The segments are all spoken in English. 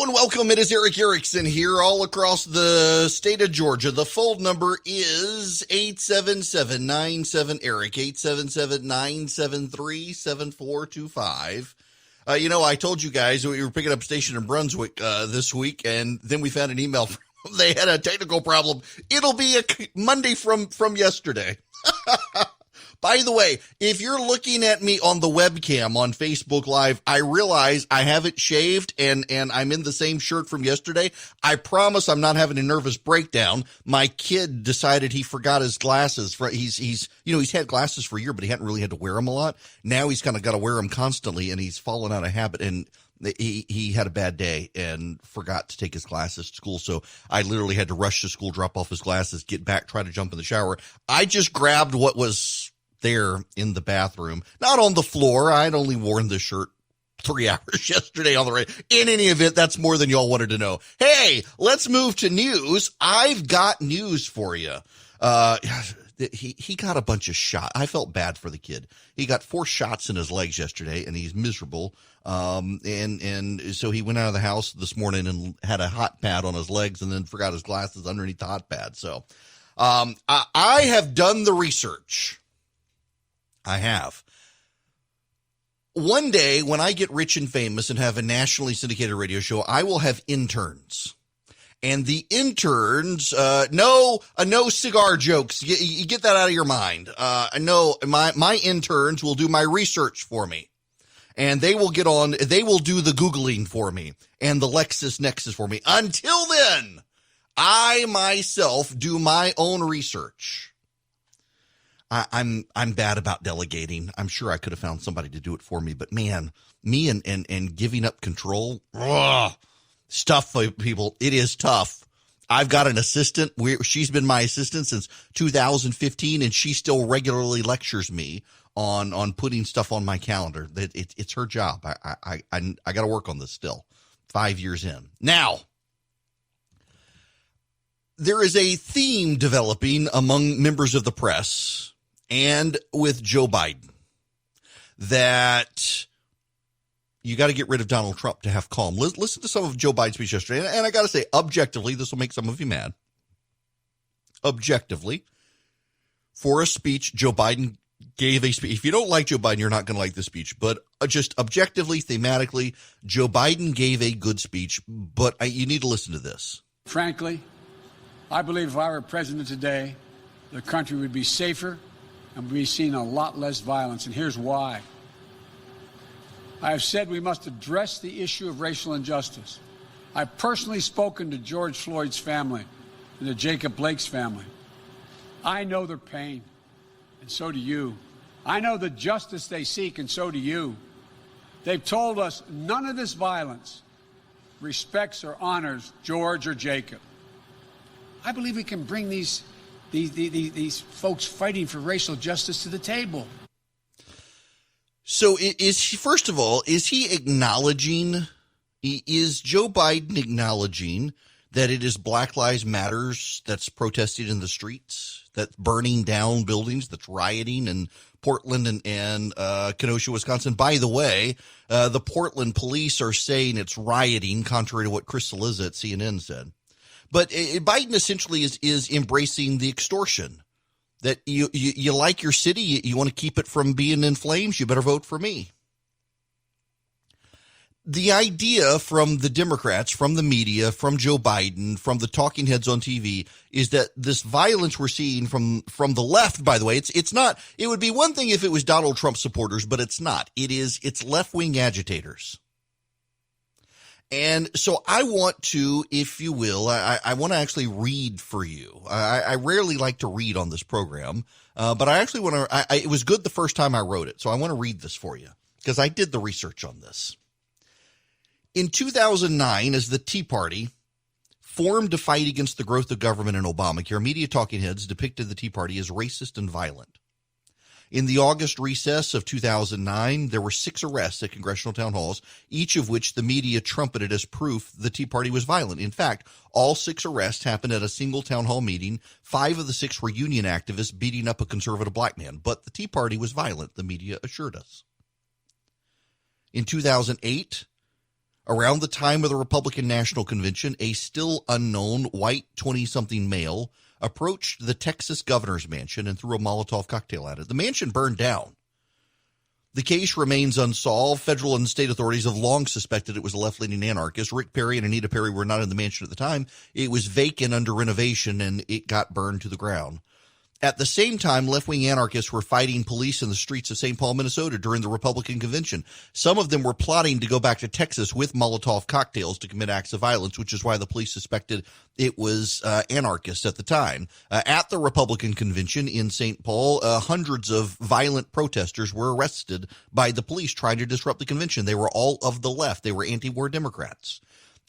Hello and welcome. It is Eric Erickson here all across the state of Georgia. The phone number is 877-97-ERIC, 877-973-7425. I told you guys we were picking up a station in Brunswick this week, and then we found an email from they had a technical problem. It'll be a Monday from yesterday. By the way, if you're looking at me on the webcam on Facebook Live, I realize I haven't shaved and I'm in the same shirt from yesterday. I promise I'm not having a nervous breakdown. My kid decided he forgot his glasses. He's had glasses for a year, but he hadn't really had to wear them a lot. Now he's kind of got to wear them constantly, and he's fallen out of habit. And he had a bad day and forgot to take his glasses to school. So I literally had to rush to school, drop off his glasses, get back, try to jump in the shower. I just grabbed what was there in the bathroom, not on the floor. I'd only worn this shirt 3 hours yesterday on the radio. In any event, that's more than y'all wanted to know. Hey, let's move to news. I've got news for you. He got a bunch of shots. I felt bad for the kid. He got 4 shots in his legs yesterday, and he's miserable. And so he went out of the house this morning and had a hot pad on his legs, and then forgot his glasses underneath the hot pad. So, I have done the research. I have. One day when I get rich and famous and have a nationally syndicated radio show, I will have interns. And the interns, no cigar jokes. You get that out of your mind. No, my interns will do my research for me. And they will do the Googling for me and the LexisNexis for me. Until then, I myself do my own research. I'm bad about delegating. I'm sure I could have found somebody to do it for me, but man, me and giving up control, stuff for people. It is tough. I've got an assistant. She's been my assistant since 2015, and she still regularly lectures me on putting stuff on my calendar. It's her job. I got to work on this still. 5 years in. Now, there is a theme developing among members of the press and with Joe Biden that you got to get rid of Donald Trump to have calm. Listen to some of Joe Biden's speech yesterday. And I got to say, objectively, this will make some of you mad. Objectively, for a speech, Joe Biden gave a speech. If you don't like Joe Biden, you're not going to like the speech. But just objectively, thematically, Joe Biden gave a good speech. But you need to listen to this. Frankly, I believe if I were president today, the country would be safer and we'd be seeing a lot less violence. And here's why. I have said we must address the issue of racial injustice. I've personally spoken to George Floyd's family and to Jacob Blake's family. I know their pain, and so do you. I know the justice they seek, and so do you. They've told us none of this violence respects or honors George or Jacob. I believe we can bring these folks fighting for racial justice to the table. So first of all, is Joe Biden acknowledging that it is Black Lives Matters that's protesting in the streets, that's burning down buildings, that's rioting in Portland and Kenosha, Wisconsin? By the way, the Portland police are saying it's rioting, contrary to what Chris Cillizza at CNN said. But Biden essentially is embracing the extortion that you like your city, you want to keep it from being in flames, you better vote for me. The idea from the Democrats, from the media, from Joe Biden, from the talking heads on TV is that this violence we're seeing from the left, by the way, it's not, it would be one thing if it was Donald Trump supporters, but it's not. It's left-wing agitators. And so I want to, if you will, I want to actually read for you. I rarely like to read on this program, but I actually want to, it was good the first time I wrote it. So I want to read this for you because I did the research on this. In 2009, as the Tea Party formed to fight against the growth of government and Obamacare, media talking heads depicted the Tea Party as racist and violent. In the August recess of 2009, there were 6 arrests at congressional town halls, each of which the media trumpeted as proof the Tea Party was violent. In fact, all 6 arrests happened at a single town hall meeting. 5 of the 6 were union activists beating up a conservative black man. But the Tea Party was violent, the media assured us. In 2008, Around the time of the Republican National Convention, a still unknown white 20-something male approached the Texas governor's mansion and threw a Molotov cocktail at it. The mansion burned down. The case remains unsolved. Federal and state authorities have long suspected it was a left-leaning anarchist. Rick Perry and Anita Perry were not in the mansion at the time. It was vacant under renovation, and it got burned to the ground. At the same time, left-wing anarchists were fighting police in the streets of St. Paul, Minnesota during the Republican convention. Some of them were plotting to go back to Texas with Molotov cocktails to commit acts of violence, which is why the police suspected it was anarchists at the time. At the Republican convention in St. Paul, hundreds of violent protesters were arrested by the police trying to disrupt the convention. They were all of the left. They were anti-war Democrats.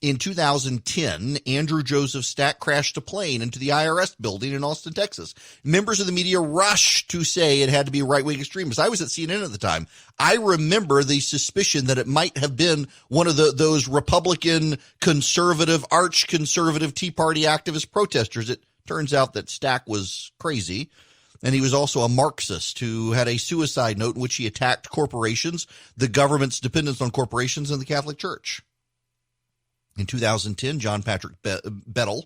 In 2010, Andrew Joseph Stack crashed a plane into the IRS building in Austin, Texas. Members of the media rushed to say it had to be right-wing extremists. I was at CNN at the time. I remember the suspicion that it might have been one of those Republican, conservative, arch-conservative Tea Party activist protesters. It turns out that Stack was crazy, and he was also a Marxist who had a suicide note in which he attacked corporations, the government's dependence on corporations, and the Catholic Church. In 2010, John Patrick Bettel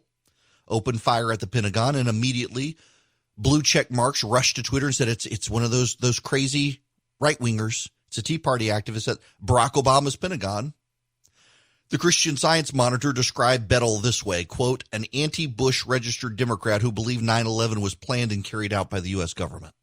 opened fire at the Pentagon, and immediately blue check marks rushed to Twitter and said it's one of those crazy right-wingers. It's a Tea Party activist at Barack Obama's Pentagon. The Christian Science Monitor described Bettel this way, quote, an anti-Bush registered Democrat who believed 9/11 was planned and carried out by the U.S. government.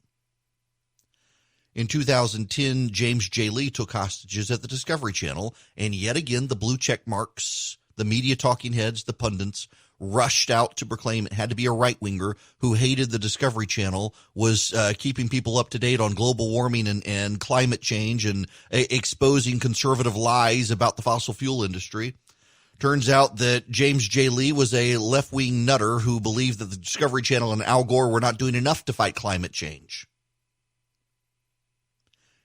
In 2010, James J. Lee took hostages at the Discovery Channel, and yet again the blue check marks, the media talking heads, the pundits, rushed out to proclaim it had to be a right-winger who hated the Discovery Channel, was keeping people up to date on global warming and climate change and exposing conservative lies about the fossil fuel industry. Turns out that James J. Lee was a left-wing nutter who believed that the Discovery Channel and Al Gore were not doing enough to fight climate change.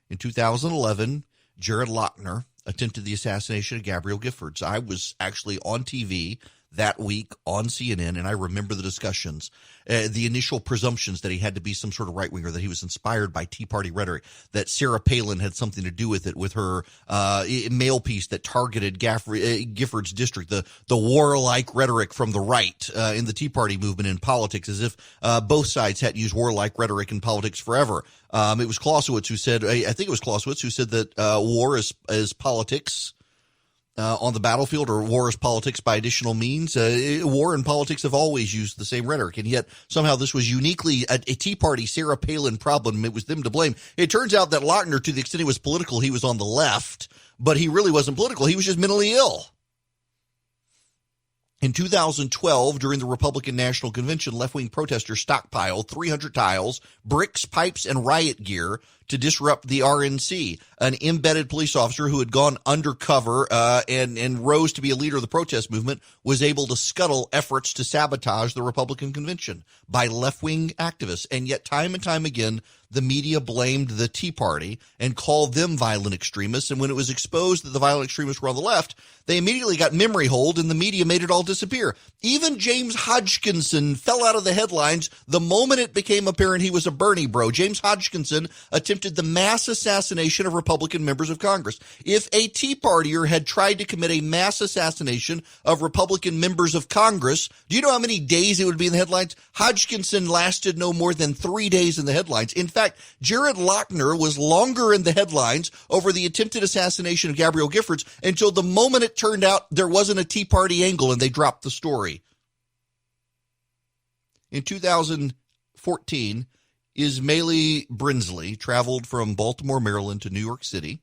In 2011, Jared Lochner attempted the assassination of Gabriel Giffords. I was actually on TV that week on CNN, and I remember the discussions, the initial presumptions that he had to be some sort of right-winger, that he was inspired by Tea Party rhetoric, that Sarah Palin had something to do with it, with her mail piece that targeted Giffords' district, the warlike rhetoric from the right in the Tea Party movement in politics, as if both sides had to use warlike rhetoric in politics forever. It was Clausewitz who said, I think it was Clausewitz who said that war is politics on the battlefield, or war is politics by additional means. War and politics have always used the same rhetoric, and yet somehow this was uniquely a Tea Party Sarah Palin problem. It was them to blame. It turns out that Lochner, to the extent he was political, he was on the left, but he really wasn't political. He was just mentally ill. In 2012, during the Republican National Convention, left-wing protesters stockpiled 300 tiles, bricks, pipes, and riot gear to disrupt the RNC. An embedded police officer who had gone undercover and rose to be a leader of the protest movement was able to scuttle efforts to sabotage the Republican convention by left-wing activists. And yet time and time again, the media blamed the Tea Party and called them violent extremists. And when it was exposed that the violent extremists were on the left, they immediately got memory hold and the media made it all disappear. Even James Hodgkinson fell out of the headlines the moment it became apparent he was a Bernie bro. James Hodgkinson attempted the mass assassination of Republican members of Congress. If a Tea Partier had tried to commit a mass assassination of Republican members of Congress, do you know how many days it would be in the headlines? Hodgkinson lasted no more than 3 days in the headlines. In fact, Jared Lochner was longer in the headlines over the attempted assassination of Gabriel Giffords until the moment it turned out there wasn't a Tea Party angle and they dropped the story. In 2014, Ismaili Brinsley traveled from Baltimore, Maryland to New York City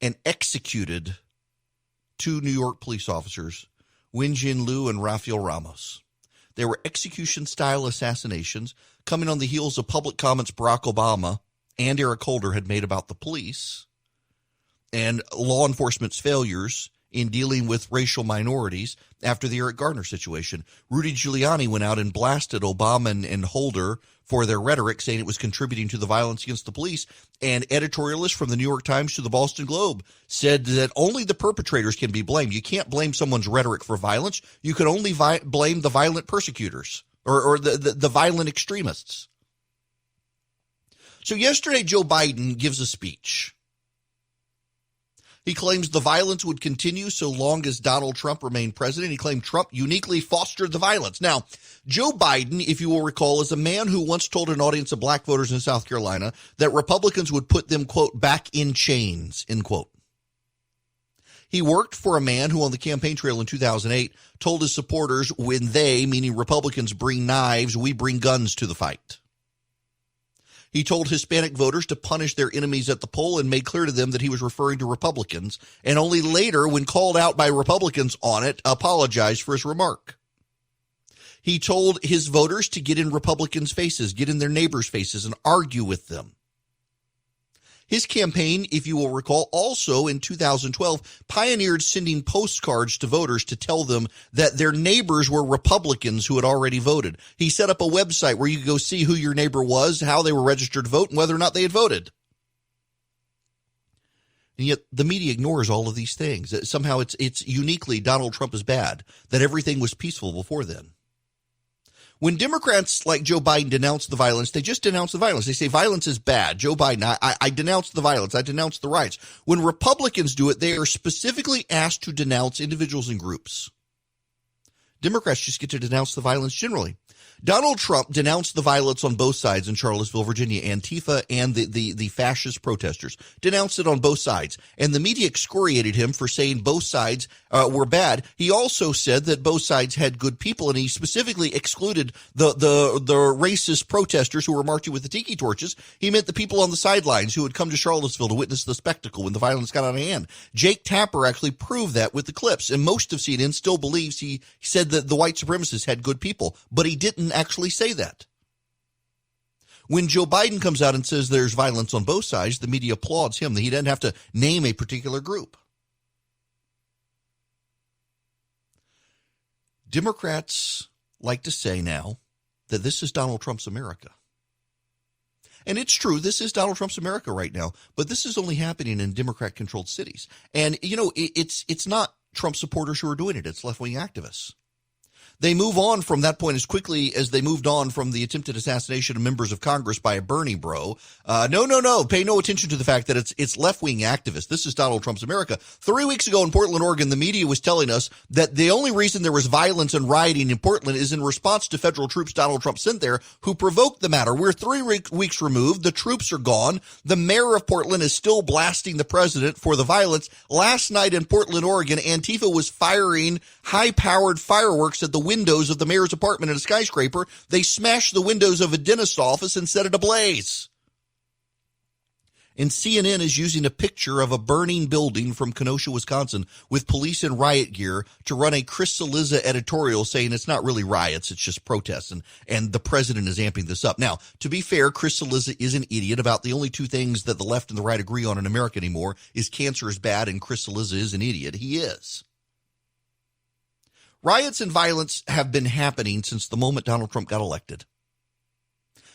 and executed 2 New York police officers, Wenjin Liu and Rafael Ramos. They were execution-style assassinations coming on the heels of public comments Barack Obama and Eric Holder had made about the police and law enforcement's failures in dealing with racial minorities after the Eric Garner situation. Rudy Giuliani went out and blasted Obama and Holder for their rhetoric, saying it was contributing to the violence against the police. And editorialists from the New York Times to the Boston Globe said that only the perpetrators can be blamed. You can't blame someone's rhetoric for violence. You can only blame the violent persecutors or the violent extremists. So yesterday, Joe Biden gives a speech. He claims the violence would continue so long as Donald Trump remained president. He claimed Trump uniquely fostered the violence. Now, Joe Biden, if you will recall, is a man who once told an audience of black voters in South Carolina that Republicans would put them, quote, back in chains, end quote. He worked for a man who on the campaign trail in 2008 told his supporters, when they, meaning Republicans, bring knives, we bring guns to the fight. He told Hispanic voters to punish their enemies at the poll and made clear to them that he was referring to Republicans, and only later, when called out by Republicans on it, apologized for his remark. He told his voters to get in Republicans' faces, get in their neighbors' faces, and argue with them. His campaign, if you will recall, also in 2012 pioneered sending postcards to voters to tell them that their neighbors were Republicans who had already voted. He set up a website where you could go see who your neighbor was, how they were registered to vote, and whether or not they had voted. And yet the media ignores all of these things. Somehow it's uniquely Donald Trump is bad, that everything was peaceful before then. When Democrats like Joe Biden denounce the violence, they just denounce the violence. They say violence is bad. Joe Biden, I denounce the violence. I denounce the riots. When Republicans do it, they are specifically asked to denounce individuals and groups. Democrats just get to denounce the violence generally. Donald Trump denounced the violence on both sides in Charlottesville, Virginia. Antifa and the fascist protesters denounced it on both sides. And the media excoriated him for saying both sides were bad. He also said that both sides had good people, and he specifically excluded the racist protesters who were marching with the tiki torches. He meant the people on the sidelines who had come to Charlottesville to witness the spectacle when the violence got out of hand. Jake Tapper actually proved that with the clips, and most of CNN still believes he said that the white supremacists had good people, but he didn't actually say that. When Joe Biden comes out and says there's violence on both sides, the media applauds him. He doesn't have to name a particular group. Democrats like to say now that this is Donald Trump's America. And it's true, this is Donald Trump's America right now, but this is only happening in Democrat-controlled cities. And, you know, it's not Trump supporters who are doing it. It's left-wing activists. They move on from that point as quickly as they moved on from the attempted assassination of members of Congress by a Bernie bro. No. Pay no attention to the fact that it's left-wing activists. This is Donald Trump's America. 3 weeks ago in Portland, Oregon, the media was telling us that the only reason there was violence and rioting in Portland is in response to federal troops Donald Trump sent there who provoked the matter. We're 3 weeks removed. The troops are gone. The mayor of Portland is still blasting the president for the violence. Last night in Portland, Oregon, Antifa was firing high-powered fireworks at the windows of the mayor's apartment in a skyscraper. They smashed the windows of a dentist's office and set it ablaze. And CNN is using a picture of a burning building from Kenosha, Wisconsin, with police in riot gear to run a Chris Cillizza editorial saying it's not really riots, it's just protests, and the president is amping this up. Now, to be fair, Chris Cillizza is an idiot. About the only two things that the left and the right agree on in America anymore is cancer is bad and Chris Cillizza is an idiot. He is. Riots and violence have been happening since the moment Donald Trump got elected.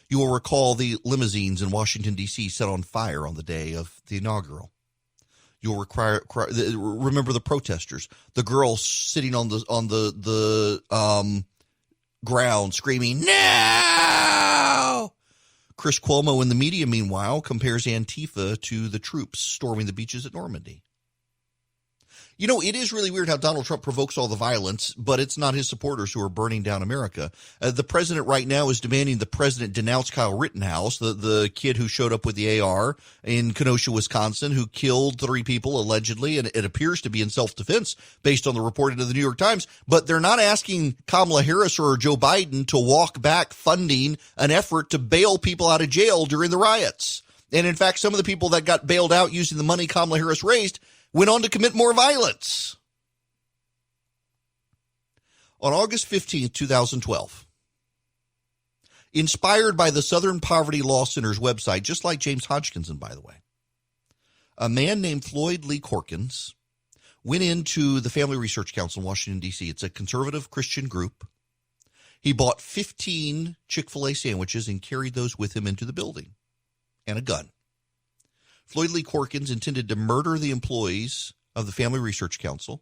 You will recall the limousines in Washington, D.C. set on fire on the day of the inaugural. You'll remember the protesters, the girls sitting on the ground screaming, "No!" Chris Cuomo in the media, meanwhile, compares Antifa to the troops storming the beaches at Normandy. You know, it is really weird how Donald Trump provokes all the violence, but it's not his supporters who are burning down America. The president right now is demanding the president denounce Kyle Rittenhouse, the kid who showed up with the AR in Kenosha, Wisconsin, who killed 3 people allegedly, and it appears to be in self-defense based on the reporting of the New York Times. But they're not asking Kamala Harris or Joe Biden to walk back funding an effort to bail people out of jail during the riots. And in fact, some of the people that got bailed out using the money Kamala Harris raised went on to commit more violence. On August 15th, 2012, inspired by the Southern Poverty Law Center's website, just like James Hodgkinson, by the way, a man named Floyd Lee Corkins went into the Family Research Council in Washington, D.C. It's a conservative Christian group. He bought 15 Chick-fil-A sandwiches and carried those with him into the building, and a gun. Floyd Lee Corkins intended to murder the employees of the Family Research Council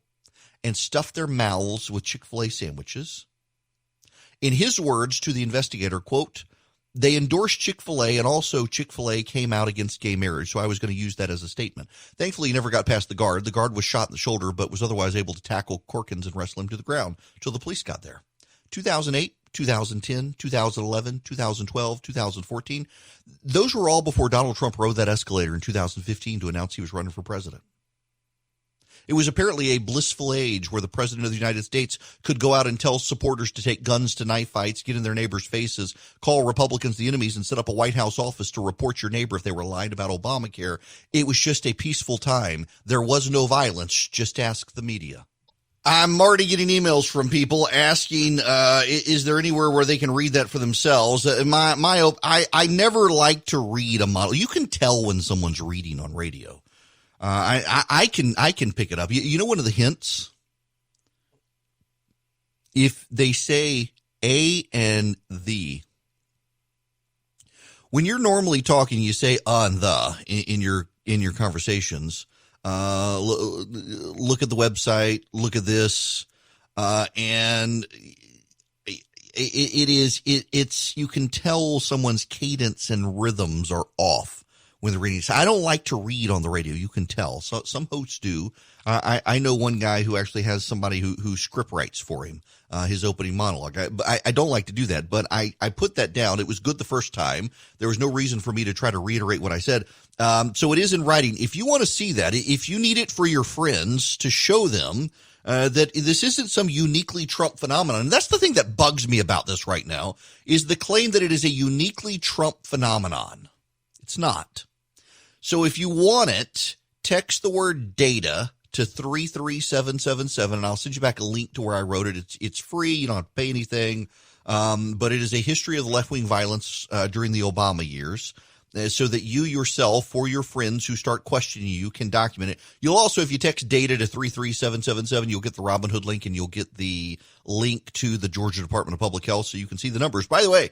and stuff their mouths with Chick-fil-A sandwiches. In his words to the investigator, quote, They endorsed Chick-fil-A, and also Chick-fil-A came out against gay marriage, so I was going to use that as a statement. Thankfully, he never got past the guard. The guard was shot in the shoulder, but was otherwise able to tackle Corkins and wrestle him to the ground until the police got there. 2008, 2010, 2011, 2012, 2014, those were all before Donald Trump rode that escalator in 2015 to announce he was running for president. It was apparently a blissful age where the president of the United States could go out and tell supporters to take guns to knife fights, get in their neighbors' faces, call Republicans the enemies, and set up a White House office to report your neighbor if they were lying about Obamacare. It was just a peaceful time. There was no violence. Just ask the media. I'm already getting emails from people asking, is there anywhere where they can read that for themselves? I never like to read a model. You can tell when someone's reading on radio. I can pick it up. You know, one of the hints, if they say a and the, when you're normally talking, you say and the in your conversations. Look at the website, look at this, and it's you can tell someone's cadence and rhythms are off when they're reading. So I don't like to read on the radio. You can tell. So some hosts do. I know one guy who actually has somebody who script writes for him, his opening monologue. I don't like to do that, but I put that down. It was good the first time. There was no reason for me to try to reiterate what I said. So it is in writing. If you want to see that, if you need it for your friends to show them that this isn't some uniquely Trump phenomenon. And that's the thing that bugs me about this right now, is the claim that it is a uniquely Trump phenomenon. It's not. So if you want it, text the word data to 33777, and I'll send you back a link to where I wrote it. It's free. You don't have to pay anything. But it is a history of the left-wing violence during the Obama years, so that you yourself or your friends who start questioning you can document it. You'll also, if you text data to 33777, you'll get the Robinhood link, and you'll get the link to the Georgia Department of Public Health so you can see the numbers. By the way,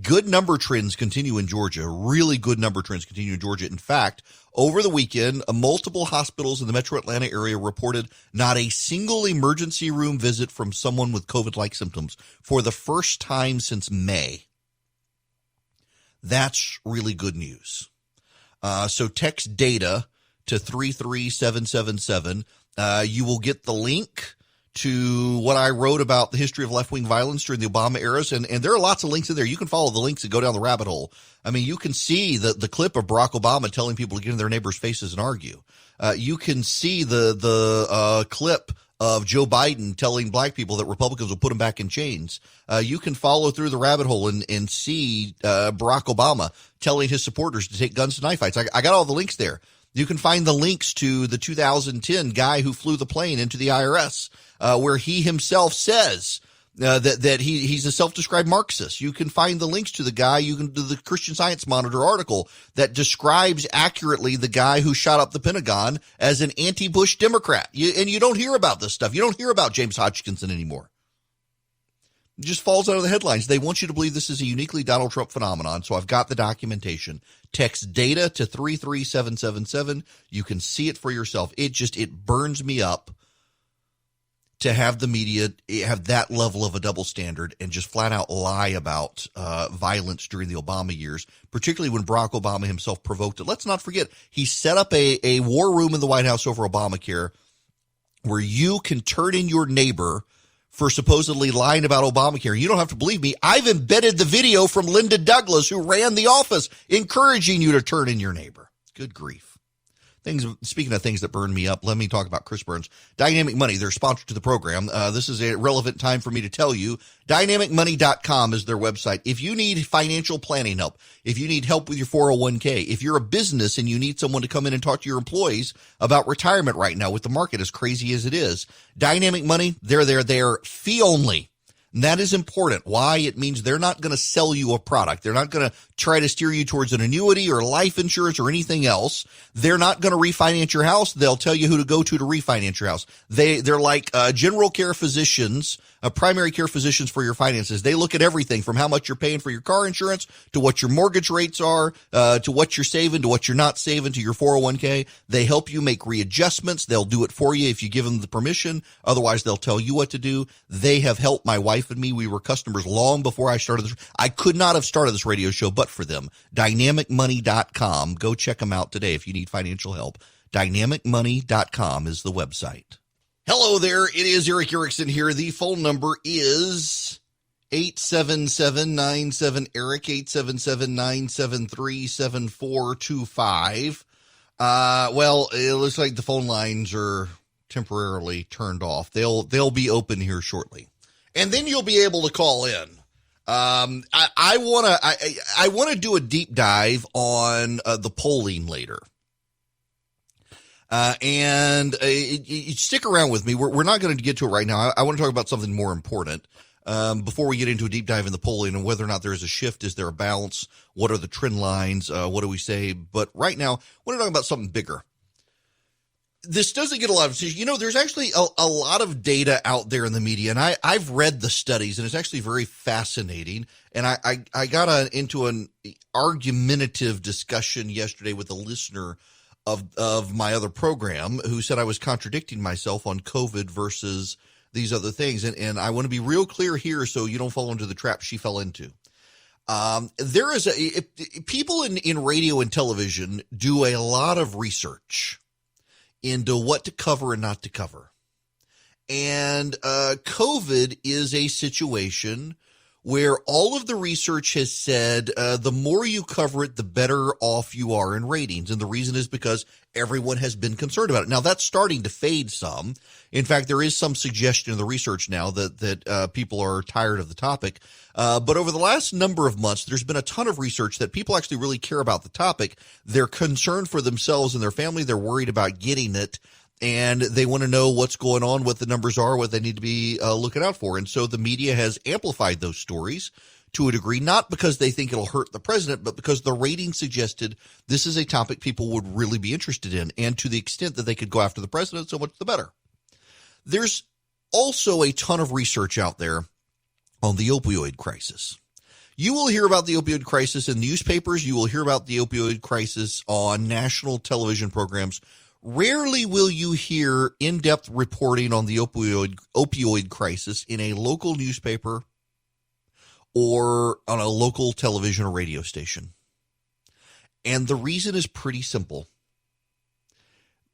good number trends continue in Georgia. Really good number trends continue in Georgia. In fact, over the weekend, multiple hospitals in the metro Atlanta area reported not a single emergency room visit from someone with COVID-like symptoms for the first time since May. That's really good news. So text data to 33777. You will get the link to what I wrote about the history of left-wing violence during the Obama eras. And there are lots of links in there. You can follow the links and go down the rabbit hole. I mean, you can see the clip of Barack Obama telling people to get in their neighbors' faces and argue. You can see the clip of Joe Biden telling black people that Republicans will put them back in chains. You can follow through the rabbit hole and see Barack Obama telling his supporters to take guns to knife fights. I got all the links there. You can find the links to the 2010 guy who flew the plane into the IRS, where he himself says that he's a self-described Marxist. You can find the links to the guy, the Christian Science Monitor article that describes accurately the guy who shot up the Pentagon as an anti-Bush Democrat. And you don't hear about this stuff. You don't hear about James Hodgkinson anymore. It just falls out of the headlines. They want you to believe this is a uniquely Donald Trump phenomenon, so I've got the documentation. Text data to 33777. You can see it for yourself. It burns me up to have the media have that level of a double standard and just flat out lie about violence during the Obama years, particularly when Barack Obama himself provoked it. Let's not forget, he set up a war room in the White House over Obamacare where you can turn in your neighbor for supposedly lying about Obamacare. You don't have to believe me. I've embedded the video from Linda Douglas, who ran the office, encouraging you to turn in your neighbor. Good grief. Speaking of things that burn me up, let me talk about Chris Burns. Dynamic Money, they're sponsored to the program. This is a relevant time for me to tell you. DynamicMoney.com is their website. If you need financial planning help, if you need help with your 401k, if you're a business and you need someone to come in and talk to your employees about retirement right now with the market as crazy as it is, Dynamic Money, they're fee only. And that is important. Why? It means they're not going to sell you a product. They're not going to try to steer you towards an annuity or life insurance or anything else. They're not going to refinance your house. They'll tell you who to go to refinance your house. They're like general care physicians, primary care physicians for your finances. They look at everything from how much you're paying for your car insurance to what your mortgage rates are, to what you're saving, to what you're not saving, to your 401k. They help you make readjustments. They'll do it for you if you give them the permission. Otherwise, they'll tell you what to do. They have helped my wife wife and me, we were customers long before I started this. I could not have started this radio show but for them. Dynamicmoney.com. Go check them out today if you need financial help. Dynamicmoney.com is the website. Hello there. It is Eric Erickson here. The phone number is 877-97-ERIC, 877-973-7425. Well, it looks like the phone lines are temporarily turned off. They'll be open here shortly. And then you'll be able to call in. I want to do a deep dive on the polling later. And stick around with me. We're not going to get to it right now. I want to talk about something more important before we get into a deep dive in the polling and whether or not there is a shift. Is there a balance? What are the trend lines? What do we say? But right now, I want to talk about something bigger. This doesn't get a lot of attention. You know, there's actually a lot of data out there in the media, and I've read the studies, and it's actually very fascinating. And I got into an argumentative discussion yesterday with a listener of my other program who said I was contradicting myself on COVID versus these other things. And I want to be real clear here so you don't fall into the trap she fell into. There is people in radio and television do a lot of research into what to cover and not to cover. And COVID is a situation where all of the research has said the more you cover it, the better off you are in ratings. And the reason is because everyone has been concerned about it. Now, that's starting to fade some. In fact, there is some suggestion in the research now that people are tired of the topic. But over the last number of months, there's been a ton of research that people actually really care about the topic. They're concerned for themselves and their family. They're worried about getting it. And they want to know what's going on, what the numbers are, what they need to be looking out for. And so the media has amplified those stories to a degree, not because they think it'll hurt the president, but because the ratings suggested this is a topic people would really be interested in. And to the extent that they could go after the president, so much the better. There's also a ton of research out there on the opioid crisis. You will hear about the opioid crisis in newspapers. You will hear about the opioid crisis on national television programs. Rarely will you hear in-depth reporting on the opioid crisis in a local newspaper or on a local television or radio station. And the reason is pretty simple.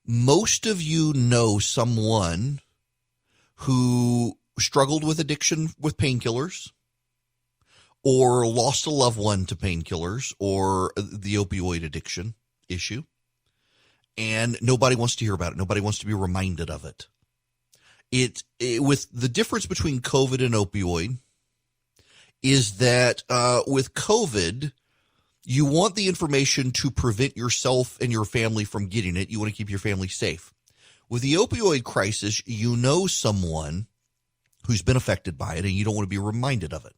Most of you know someone who struggled with addiction with painkillers or lost a loved one to painkillers or the opioid addiction issue. And nobody wants to hear about it. Nobody wants to be reminded of it. With the difference between COVID and opioid is that with COVID, you want the information to prevent yourself and your family from getting it. You want to keep your family safe. With the opioid crisis, you know someone who's been affected by it, and you don't want to be reminded of it.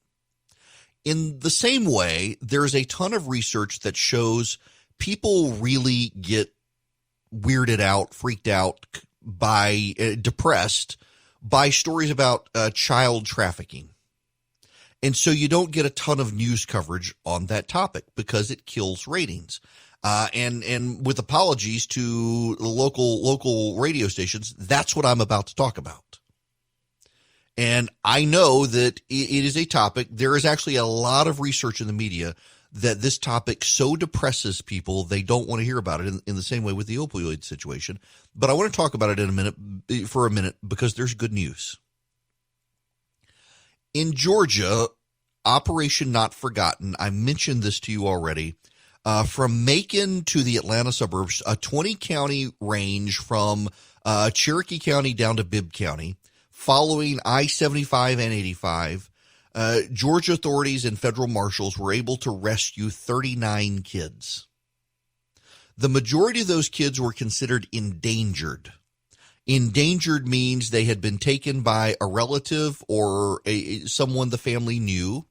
In the same way, there's a ton of research that shows people really get weirded out, freaked out, depressed by stories about child trafficking. And so you don't get a ton of news coverage on that topic because it kills ratings. And with apologies to the local radio stations, that's what I'm about to talk about. And I know that it is a topic. There is actually a lot of research in the media that this topic so depresses people, they don't want to hear about it in the same way with the opioid situation. But I want to talk about it for a minute, because there's good news. In Georgia, Operation Not Forgotten, I mentioned this to you already, from Macon to the Atlanta suburbs, a 20-county range from Cherokee County down to Bibb County, following I-75 and 85, Georgia authorities and federal marshals were able to rescue 39 kids. The majority of those kids were considered endangered. Endangered means they had been taken by a relative or someone the family knew.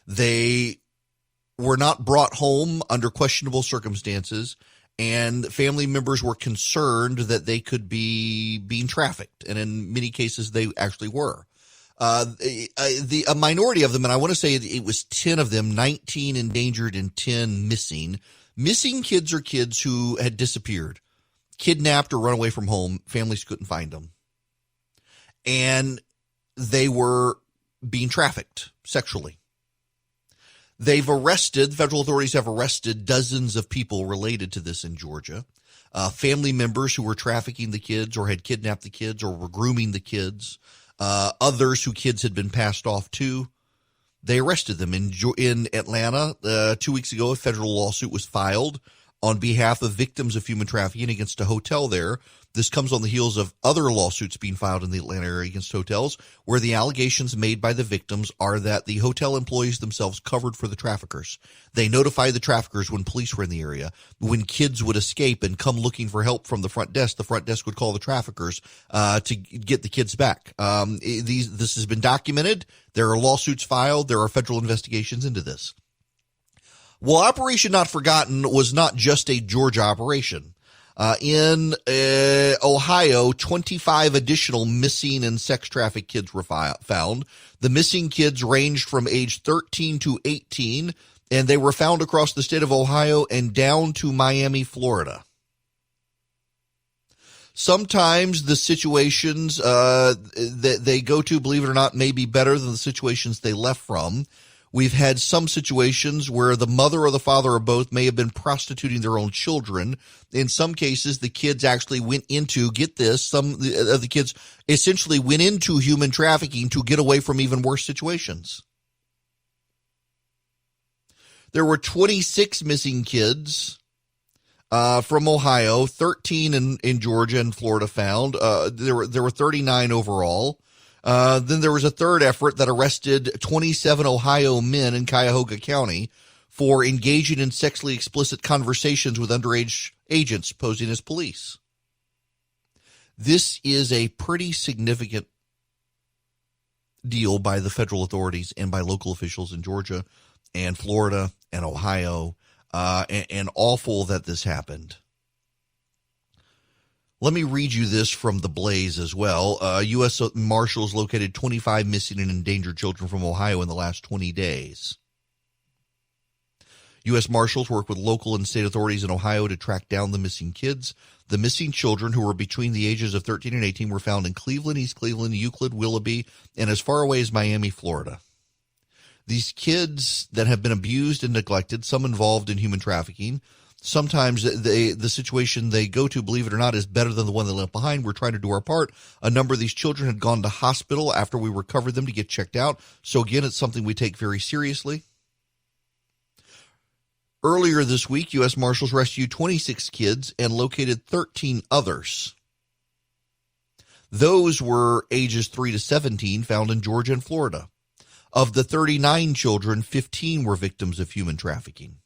They were not brought home under questionable circumstances, and family members were concerned that they could be being trafficked, and in many cases they actually were. A minority of them, and I want to say it was 10 of them, 19 endangered and 10 missing. Missing kids are kids who had disappeared, kidnapped or run away from home. Families couldn't find them. And they were being trafficked sexually. Federal authorities have arrested dozens of people related to this in Georgia. Family members who were trafficking the kids or had kidnapped the kids or were grooming the kids. Others who kids had been passed off to. They arrested them. In Atlanta, 2 weeks ago, a federal lawsuit was filed on behalf of victims of human trafficking against a hotel there. This comes on the heels of other lawsuits being filed in the Atlanta area against hotels, where the allegations made by the victims are that the hotel employees themselves covered for the traffickers. They notified the traffickers when police were in the area. When kids would escape and come looking for help from the front desk would call the traffickers to get the kids back. This has been documented. There are lawsuits filed. There are federal investigations into this. Well, Operation Not Forgotten was not just a Georgia operation. In Ohio, 25 additional missing and sex trafficked kids were found. The missing kids ranged from age 13 to 18, and they were found across the state of Ohio and down to Miami, Florida. Sometimes the situations that they go to, believe it or not, may be better than the situations they left from. We've had some situations where the mother or the father or both may have been prostituting their own children. In some cases, the kids actually went into, get this, some of the kids essentially went into human trafficking to get away from even worse situations. There were 26 missing kids from Ohio, 13 in Georgia and Florida found. There were 39 overall. Then there was a third effort that arrested 27 Ohio men in Cuyahoga County for engaging in sexually explicit conversations with underage agents posing as police. This is a pretty significant deal by the federal authorities and by local officials in Georgia and Florida and Ohio, and awful that this happened. Let me read you this from The Blaze as well. U.S. Marshals located 25 missing and endangered children from Ohio in the last 20 days. U.S. Marshals work with local and state authorities in Ohio to track down the missing kids. The missing children, who were between the ages of 13 and 18, were found in Cleveland, East Cleveland, Euclid, Willoughby, and as far away as Miami, Florida. These kids that have been abused and neglected, some involved in human trafficking, sometimes the situation they go to, believe it or not, is better than the one they left behind. We're trying to do our part. A number of these children had gone to hospital after we recovered them to get checked out. So again, it's something we take very seriously. Earlier this week, U.S. Marshals rescued 26 kids and located 13 others. Those were ages 3 to 17, found in Georgia and Florida. Of the 39 children, 15 were victims of human trafficking.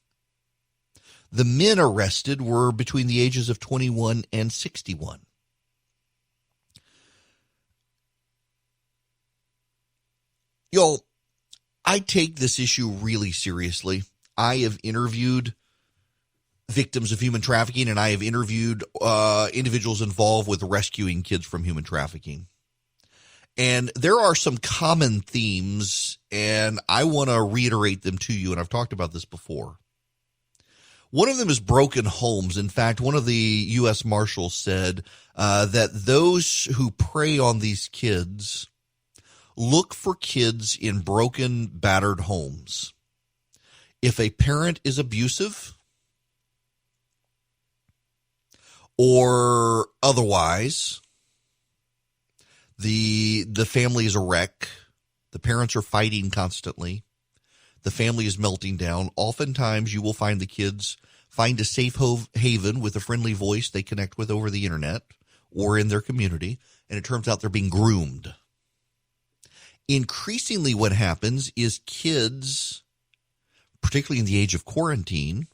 The men arrested were between the ages of 21 and 61. Y'all, I take this issue really seriously. I have interviewed victims of human trafficking, and I have interviewed individuals involved with rescuing kids from human trafficking. And there are some common themes, and I want to reiterate them to you, and I've talked about this before. One of them is broken homes. In fact, one of the U.S. Marshals said that those who prey on these kids look for kids in broken, battered homes. If a parent is abusive or otherwise, the family is a wreck, the parents are fighting constantly, the family is melting down, oftentimes you will find the kids find a safe haven with a friendly voice they connect with over the internet or in their community, and it turns out they're being groomed. Increasingly what happens is kids, particularly in the age of quarantine,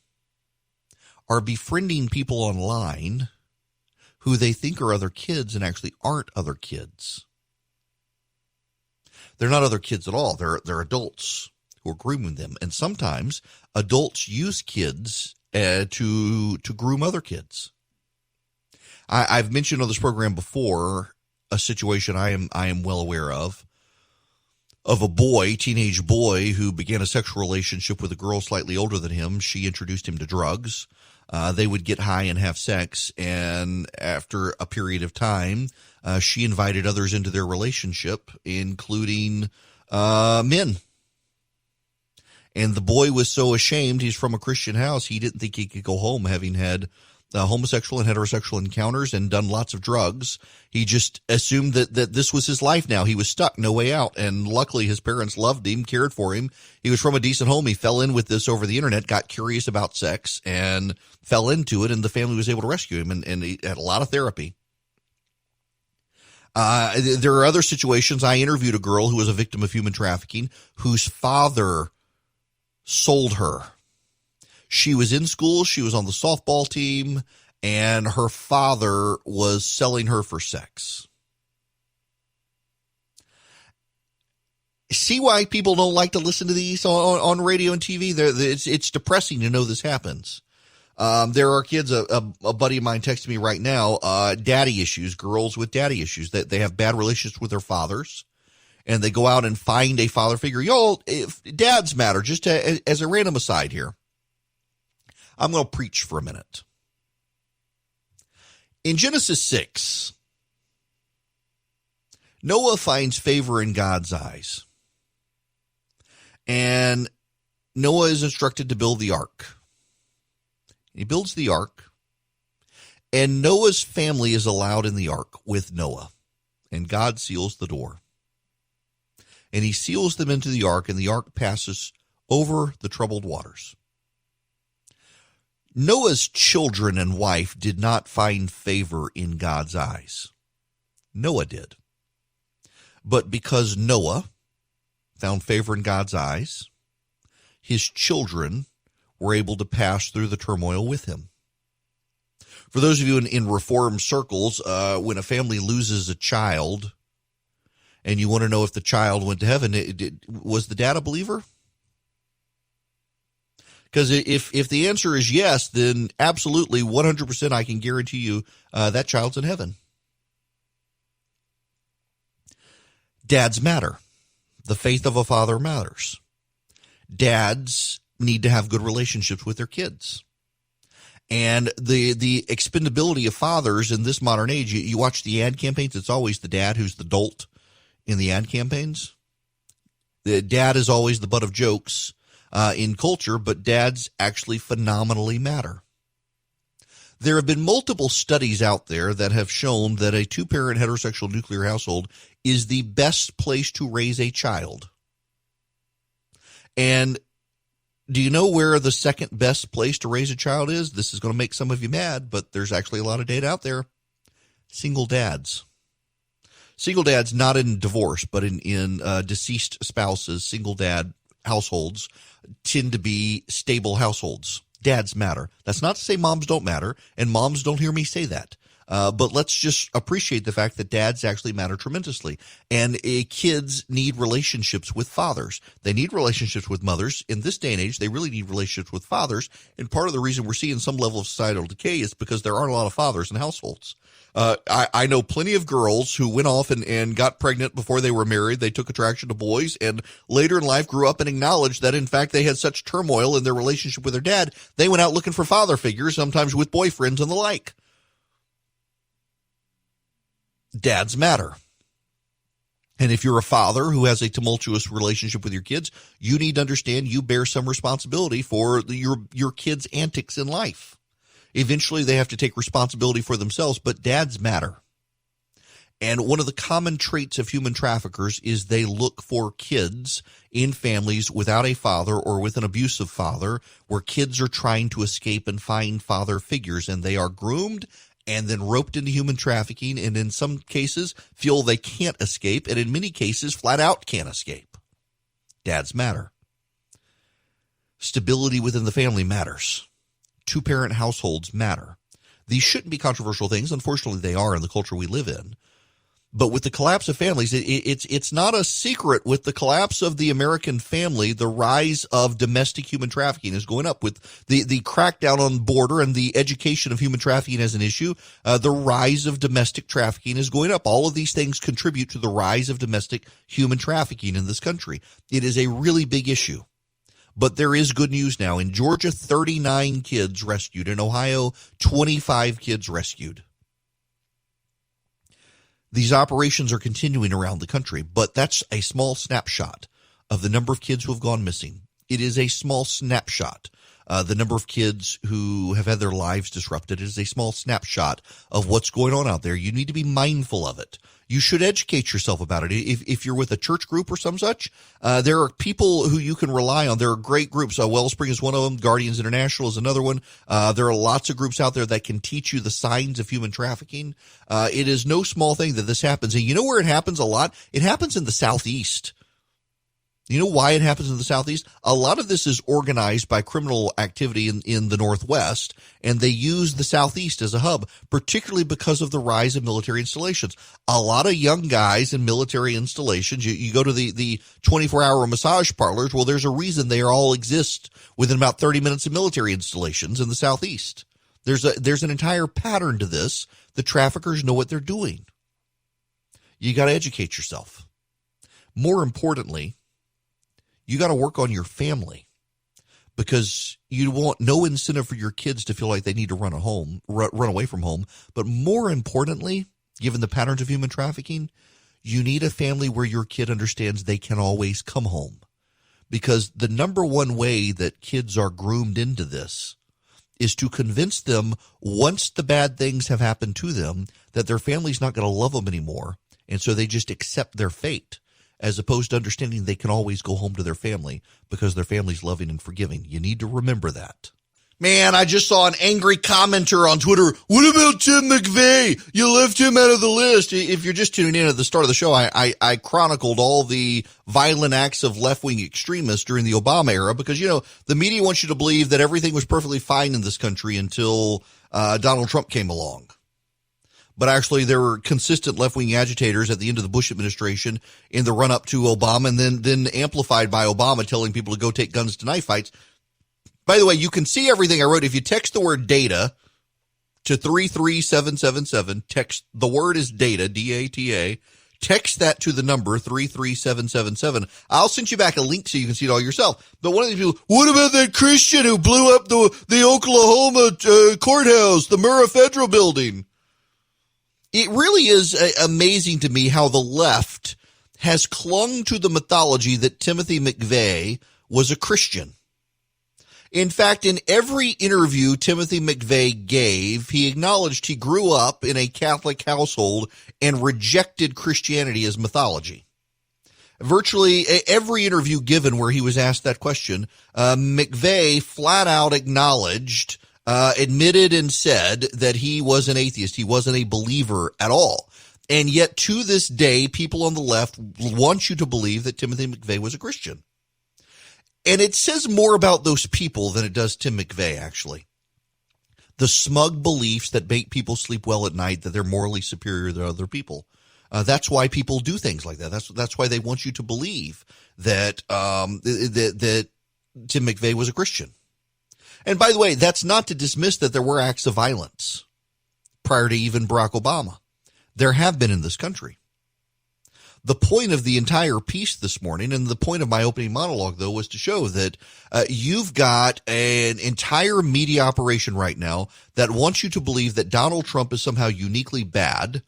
are befriending people online who they think are other kids and actually aren't other kids. They're not other kids at all. They're adults who are grooming them. And sometimes adults use kids to groom other kids. I've mentioned on this program before a situation I am well aware of a teenage boy who began a sexual relationship with a girl slightly older than him. She introduced him to drugs. They would get high and have sex, and after a period of time, she invited others into their relationship, including men. And the boy was so ashamed, he's from a Christian house, he didn't think he could go home having had homosexual and heterosexual encounters and done lots of drugs. He just assumed that this was his life now. He was stuck, no way out. And luckily his parents loved him, cared for him. He was from a decent home. He fell in with this over the internet, got curious about sex and fell into it, and the family was able to rescue him, and he had a lot of therapy. There are other situations. I interviewed a girl who was a victim of human trafficking whose father sold her. She was in school, she was on the softball team, and her father was selling her for sex. See why people don't like to listen to these on radio and TV? It's depressing to know this happens. There are kids, a buddy of mine texted me right now, daddy issues, girls with daddy issues, that they have bad relationships with their fathers, and they go out and find a father figure. If dads matter, just as a random aside here. I'm going to preach for a minute. In Genesis 6, Noah finds favor in God's eyes. And Noah is instructed to build the ark. He builds the ark, and Noah's family is allowed in the ark with Noah. And God seals the door. And he seals them into the ark, and the ark passes over the troubled waters. Noah's children and wife did not find favor in God's eyes. Noah did. But because Noah found favor in God's eyes, his children were able to pass through the turmoil with him. For those of you in Reformed circles, when a family loses a child and you want to know if the child went to heaven, was the dad a believer? Because if the answer is yes, then absolutely 100% I can guarantee you that child's in heaven. Dads matter. The faith of a father matters. Dads need to have good relationships with their kids. And the expendability of fathers in this modern age, you watch the ad campaigns, it's always the dad who's the dolt in the ad campaigns. The dad is always the butt of jokes in culture, but dads actually phenomenally matter. There have been multiple studies out there that have shown that a two-parent heterosexual nuclear household is the best place to raise a child. And do you know where the second best place to raise a child is? This is going to make some of you mad, but there's actually a lot of data out there. Single dads. Single dads, not in divorce, but in deceased spouses, single dad households tend to be stable households. Dads matter. That's not to say moms don't matter, and moms don't hear me say that. But let's just appreciate the fact that dads actually matter tremendously. And kids need relationships with fathers. They need relationships with mothers. In this day and age, they really need relationships with fathers. And part of the reason we're seeing some level of societal decay is because there aren't a lot of fathers in households. I know plenty of girls who went off and got pregnant before they were married. They took attraction to boys and later in life grew up and acknowledged that, in fact, they had such turmoil in their relationship with their dad. They went out looking for father figures, sometimes with boyfriends and the like. Dads matter. And if you're a father who has a tumultuous relationship with your kids, you need to understand you bear some responsibility for your kids' antics in life. Eventually, they have to take responsibility for themselves, but dads matter. And one of the common traits of human traffickers is they look for kids in families without a father or with an abusive father, where kids are trying to escape and find father figures, and they are groomed and then roped into human trafficking, and in some cases feel they can't escape, and in many cases flat out can't escape. Dads matter. Stability within the family matters. Two-parent households matter. These shouldn't be controversial things. Unfortunately, they are in the culture we live in. But with the collapse of families, it's not a secret. With the collapse of the American family, the rise of domestic human trafficking is going up. With the crackdown on border and the education of human trafficking as an issue, the rise of domestic trafficking is going up. All of these things contribute to the rise of domestic human trafficking in this country. It is a really big issue. But there is good news now. In Georgia, 39 kids rescued. In Ohio, 25 kids rescued. These operations are continuing around the country, but that's a small snapshot of the number of kids who have gone missing. It is a small snapshot. The number of kids who have had their lives disrupted is a small snapshot of what's going on out there. You need to be mindful of it. You should educate yourself about it. If you're with a church group or some such, there are people who you can rely on. There are great groups. Wellspring is one of them. Guardians International is another one. There are lots of groups out there that can teach you the signs of human trafficking. It is no small thing that this happens. And you know where it happens a lot? It happens in the Southeast. You know why it happens in the Southeast? A lot of this is organized by criminal activity in the Northwest, and they use the Southeast as a hub, particularly because of the rise of military installations. A lot of young guys in military installations, you go to the 24-hour massage parlors, well, there's a reason they all exist within about 30 minutes of military installations in the Southeast. There's an entire pattern to this. The traffickers know what they're doing. You got to educate yourself. More importantly, you got to work on your family, because you want no incentive for your kids to feel like they need to run away from home. But more importantly, given the patterns of human trafficking, you need a family where your kid understands they can always come home. Because the number one way that kids are groomed into this is to convince them, once the bad things have happened to them, that their family's not going to love them anymore. And so they just accept their fate, as opposed to understanding they can always go home to their family because their family's loving and forgiving. You need to remember that. Man, I just saw an angry commenter on Twitter. What about Tim McVeigh? You left him out of the list. If you're just tuning in at the start of the show, I chronicled all the violent acts of left-wing extremists during the Obama era because, the media wants you to believe that everything was perfectly fine in this country until Donald Trump came along. But actually, there were consistent left-wing agitators at the end of the Bush administration in the run-up to Obama, and then amplified by Obama telling people to go take guns to knife fights. By the way, you can see everything I wrote. If you text the word data to 33777, text the word is data, D-A-T-A, text that to the number 33777. I'll send you back a link so you can see it all yourself. But one of these people, what about that Christian who blew up the Oklahoma courthouse, the Murrah Federal Building? It really is amazing to me how the left has clung to the mythology that Timothy McVeigh was a Christian. In fact, in every interview Timothy McVeigh gave, he acknowledged he grew up in a Catholic household and rejected Christianity as mythology. Virtually every interview given where he was asked that question, McVeigh flat out acknowledged, admitted and said that he was an atheist. He wasn't a believer at all. And yet to this day, people on the left want you to believe that Timothy McVeigh was a Christian. And it says more about those people than it does Tim McVeigh, actually. The smug beliefs that make people sleep well at night, that they're morally superior to other people. That's why people do things like that. That's why they want you to believe that that Tim McVeigh was a Christian. And by the way, that's not to dismiss that there were acts of violence prior to even Barack Obama. There have been in this country. The point of the entire piece this morning, and the point of my opening monologue, though, was to show that you've got an entire media operation right now that wants you to believe that Donald Trump is somehow uniquely bad,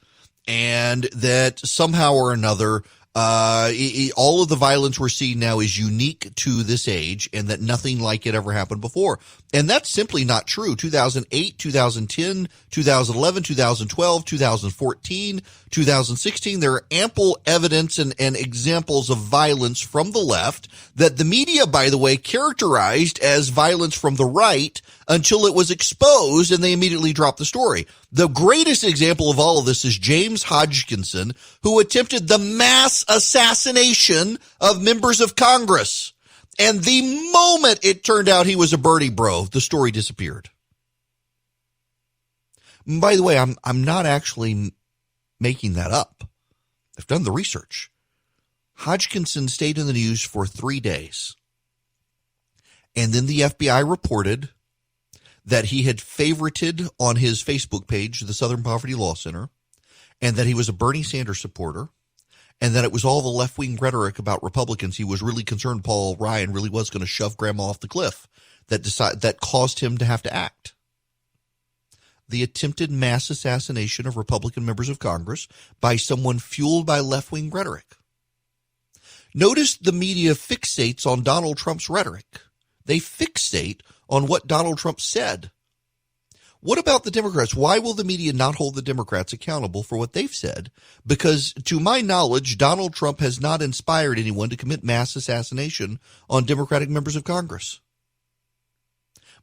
and that somehow or another all of the violence we're seeing now is unique to this age, and that nothing like it ever happened before. And that's simply not true. 2008, 2010, 2011, 2012, 2014, 2016, there are ample evidence and examples of violence from the left that the media, by the way, characterized as violence from the right until it was exposed and they immediately dropped the story. The greatest example of all of this is James Hodgkinson, who attempted the mass assassination of members of Congress. And the moment it turned out he was a Bernie bro, the story disappeared. By the way, I'm not actually making that up. I've done the research. Hodgkinson stayed in the news for 3 days. And then the FBI reported that he had favorited on his Facebook page the Southern Poverty Law Center, and that he was a Bernie Sanders supporter, and that it was all the left-wing rhetoric about Republicans. He was really concerned Paul Ryan really was going to shove grandma off the cliff that caused him to have to act. the attempted mass assassination of Republican members of Congress by someone fueled by left-wing rhetoric. Notice the media fixates on Donald Trump's rhetoric. They fixate on what Donald Trump said. What about the Democrats? Why will the media not hold the Democrats accountable for what they've said? Because, to my knowledge, Donald Trump has not inspired anyone to commit mass assassination on Democratic members of Congress.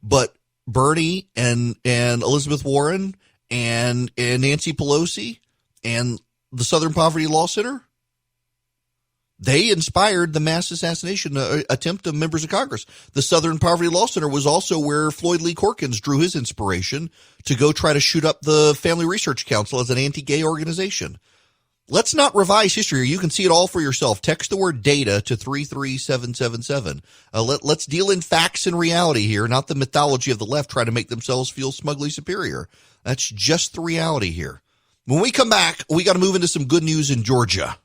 But Bernie and Elizabeth Warren and Nancy Pelosi and the Southern Poverty Law Center, they inspired the mass assassination attempt of members of Congress. The Southern Poverty Law Center was also where Floyd Lee Corkins drew his inspiration to go try to shoot up the Family Research Council as an anti-gay organization. Let's not revise history. You can see it all for yourself. Text the word data to 33777. Let's deal in facts and reality here, not the mythology of the left trying to make themselves feel smugly superior. That's just the reality here. When we come back, we got to move into some good news in Georgia.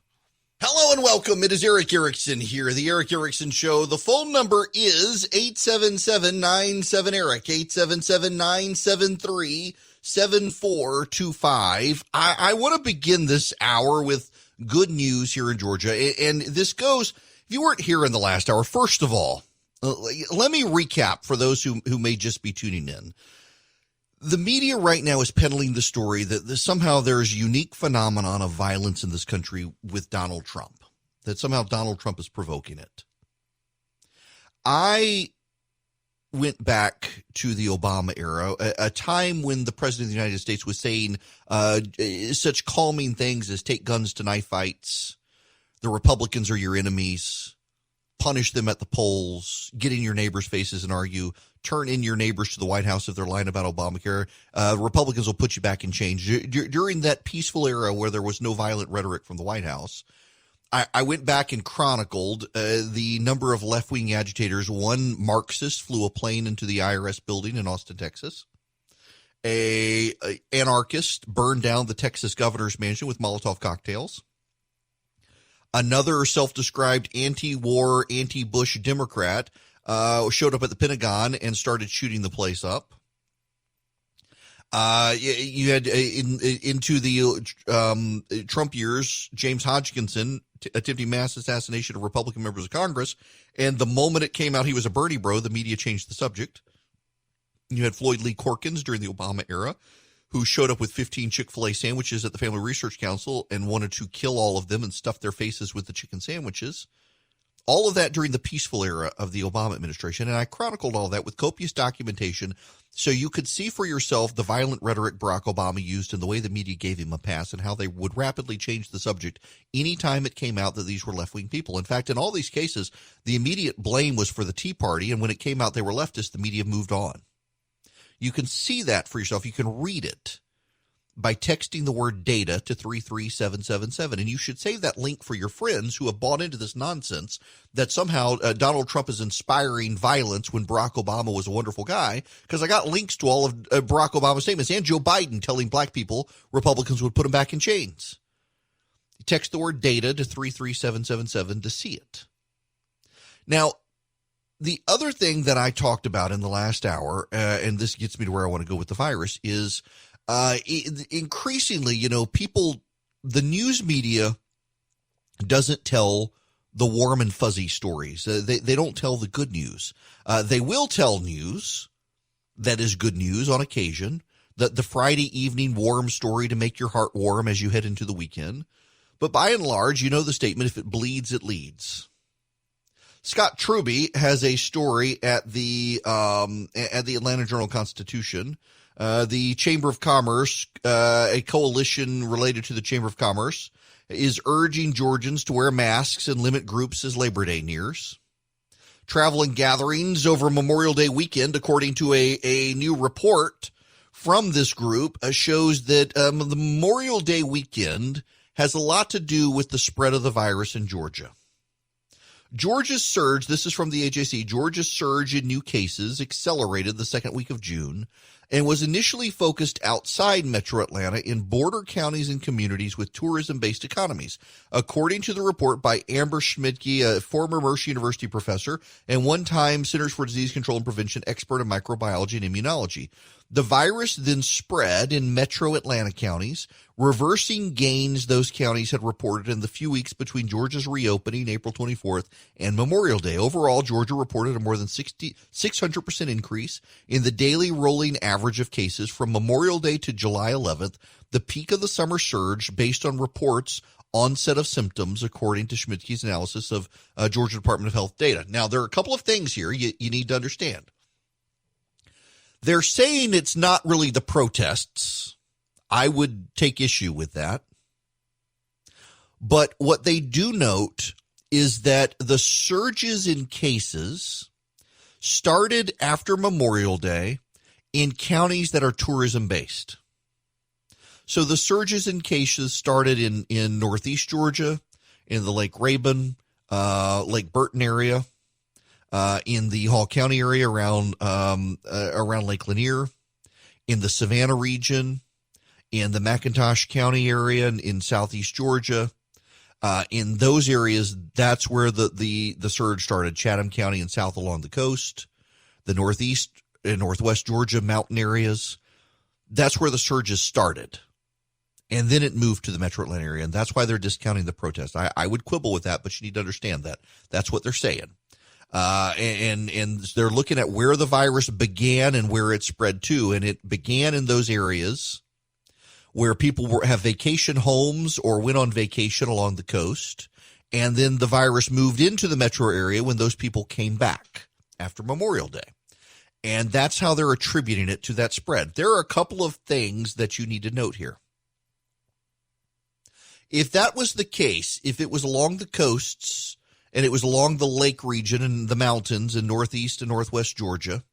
Hello and welcome. It is Eric Erickson here, the Eric Erickson Show. The phone number is 877-97-ERIC, 877-973-7425. I want to begin this hour with good news here in Georgia, and this goes, if you weren't here in the last hour, first of all, let me recap for those who may just be tuning in. The media right now is peddling the story that somehow there's a unique phenomenon of violence in this country with Donald Trump, that somehow Donald Trump is provoking it. I went back to the Obama era, a time when the president of the United States was saying such calming things as take guns to knife fights, the Republicans are your enemies, punish them at the polls, get in your neighbors' faces and argue, turn in your neighbors to the White House if they're lying about Obamacare. Republicans will put you back in change. During that peaceful era where there was no violent rhetoric from the White House, I went back and chronicled the number of left-wing agitators. One Marxist flew a plane into the IRS building in Austin, Texas. An anarchist burned down the Texas governor's mansion with Molotov cocktails. Another self-described anti-war, anti-Bush Democrat showed up at the Pentagon and started shooting the place up. You had into the Trump years, James Hodgkinson attempting mass assassination of Republican members of Congress. And the moment it came out he was a Bernie bro, the media changed the subject. You had Floyd Lee Corkins during the Obama era, who showed up with 15 Chick-fil-A sandwiches at the Family Research Council and wanted to kill all of them and stuff their faces with the chicken sandwiches. All of that during the peaceful era of the Obama administration, and I chronicled all that with copious documentation so you could see for yourself the violent rhetoric Barack Obama used and the way the media gave him a pass and how they would rapidly change the subject anytime it came out that these were left-wing people. In fact, in all these cases, the immediate blame was for the Tea Party, and when it came out they were leftists, the media moved on. You can see that for yourself. You can read it by texting the word data to 33777. And you should save that link for your friends who have bought into this nonsense that somehow Donald Trump is inspiring violence when Barack Obama was a wonderful guy, because I got links to all of Barack Obama's statements and Joe Biden telling black people Republicans would put them back in chains. Text the word data to 33777 to see it. Now, the other thing that I talked about in the last hour, and this gets me to where I want to go with the virus, is increasingly, people, the news media doesn't tell the warm and fuzzy stories. They don't tell the good news. They will tell news that is good news on occasion, the Friday evening warm story to make your heart warm as you head into the weekend. But by and large, you know the statement, if it bleeds, it leads. Scott Truby has a story at the Atlanta Journal-Constitution. The Chamber of Commerce, a coalition related to the Chamber of Commerce, is urging Georgians to wear masks and limit groups as Labor Day nears. Travel and gatherings over Memorial Day weekend, according to a new report from this group, shows that the Memorial Day weekend has a lot to do with the spread of the virus in Georgia. Georgia's surge, this is from the AJC, Georgia's surge in new cases accelerated the second week of June and was initially focused outside Metro Atlanta in border counties and communities with tourism-based economies, according to the report by Amber Schmidtke, a former Mercer University professor and one-time Centers for Disease Control and Prevention expert in microbiology and immunology. The virus then spread in Metro Atlanta counties, reversing gains those counties had reported in the few weeks between Georgia's reopening, April 24th, and Memorial Day. Overall, Georgia reported a more than 600% increase in the daily rolling average of cases from Memorial Day to July 11th, the peak of the summer surge based on reports onset of symptoms, according to Schmidtke's analysis of Georgia Department of Health data. Now, there are a couple of things here you need to understand. They're saying it's not really the protests. I would take issue with that. But what they do note is that the surges in cases started after Memorial Day in counties that are tourism-based. So the surges in cases started in northeast Georgia, in the Lake Rabun, Lake Burton area, in the Hall County area around Lake Lanier, in the Savannah region, in the McIntosh County area in southeast Georgia. In those areas, that's where the surge started. Chatham County and south along the coast, the northeast and northwest Georgia mountain areas. That's where the surges started. And then it moved to the Metro Atlanta area, and that's why they're discounting the protest. I would quibble with that, but you need to understand that. That's what they're saying. And they're looking at where the virus began and where it spread to, and it began in those areas where people have vacation homes or went on vacation along the coast, and then the virus moved into the metro area when those people came back after Memorial Day. And that's how they're attributing it to that spread. There are a couple of things that you need to note here. If that was the case, if it was along the coasts and it was along the lake region and the mountains in northeast and northwest Georgia,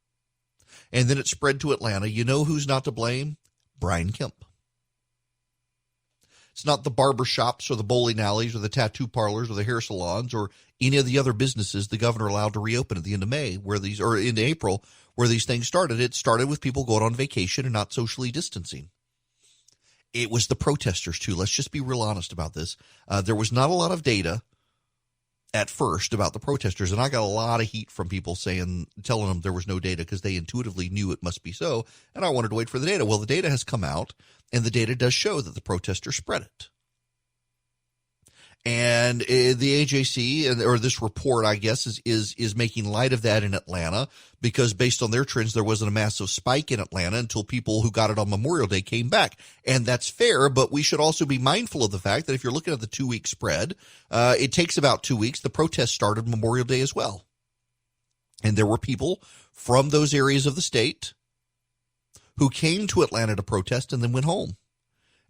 and then it spread to Atlanta, you know who's not to blame? Brian Kemp. It's not the barber shops or the bowling alleys or the tattoo parlors or the hair salons or any of the other businesses the governor allowed to reopen at the end of May, or into April, where these things started. It started with people going on vacation and not socially distancing. It was the protesters, too. Let's just be real honest about this. There was not a lot of data at first about the protesters, and I got a lot of heat from people telling them there was no data because they intuitively knew it must be so, and I wanted to wait for the data. Well, the data has come out, and the data does show that the protesters spread it. And the AJC, or this report, I guess, is making light of that in Atlanta because based on their trends, there wasn't a massive spike in Atlanta until people who got it on Memorial Day came back. And that's fair, but we should also be mindful of the fact that if you're looking at the 2-week spread, it takes about 2 weeks. The protest started Memorial Day as well. And there were people from those areas of the state who came to Atlanta to protest and then went home.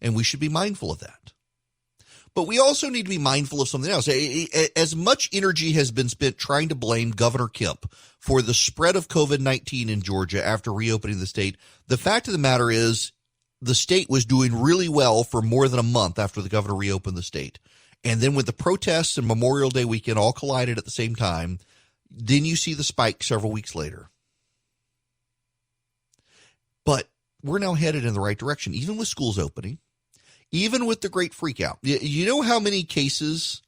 And we should be mindful of that. But we also need to be mindful of something else. As much energy has been spent trying to blame Governor Kemp for the spread of COVID-19 in Georgia after reopening the state, the fact of the matter is the state was doing really well for more than a month after the governor reopened the state. And then when the protests and Memorial Day weekend all collided at the same time, then you see the spike several weeks later. But we're now headed in the right direction, even with schools opening. Even with the great freakout. You know how many cases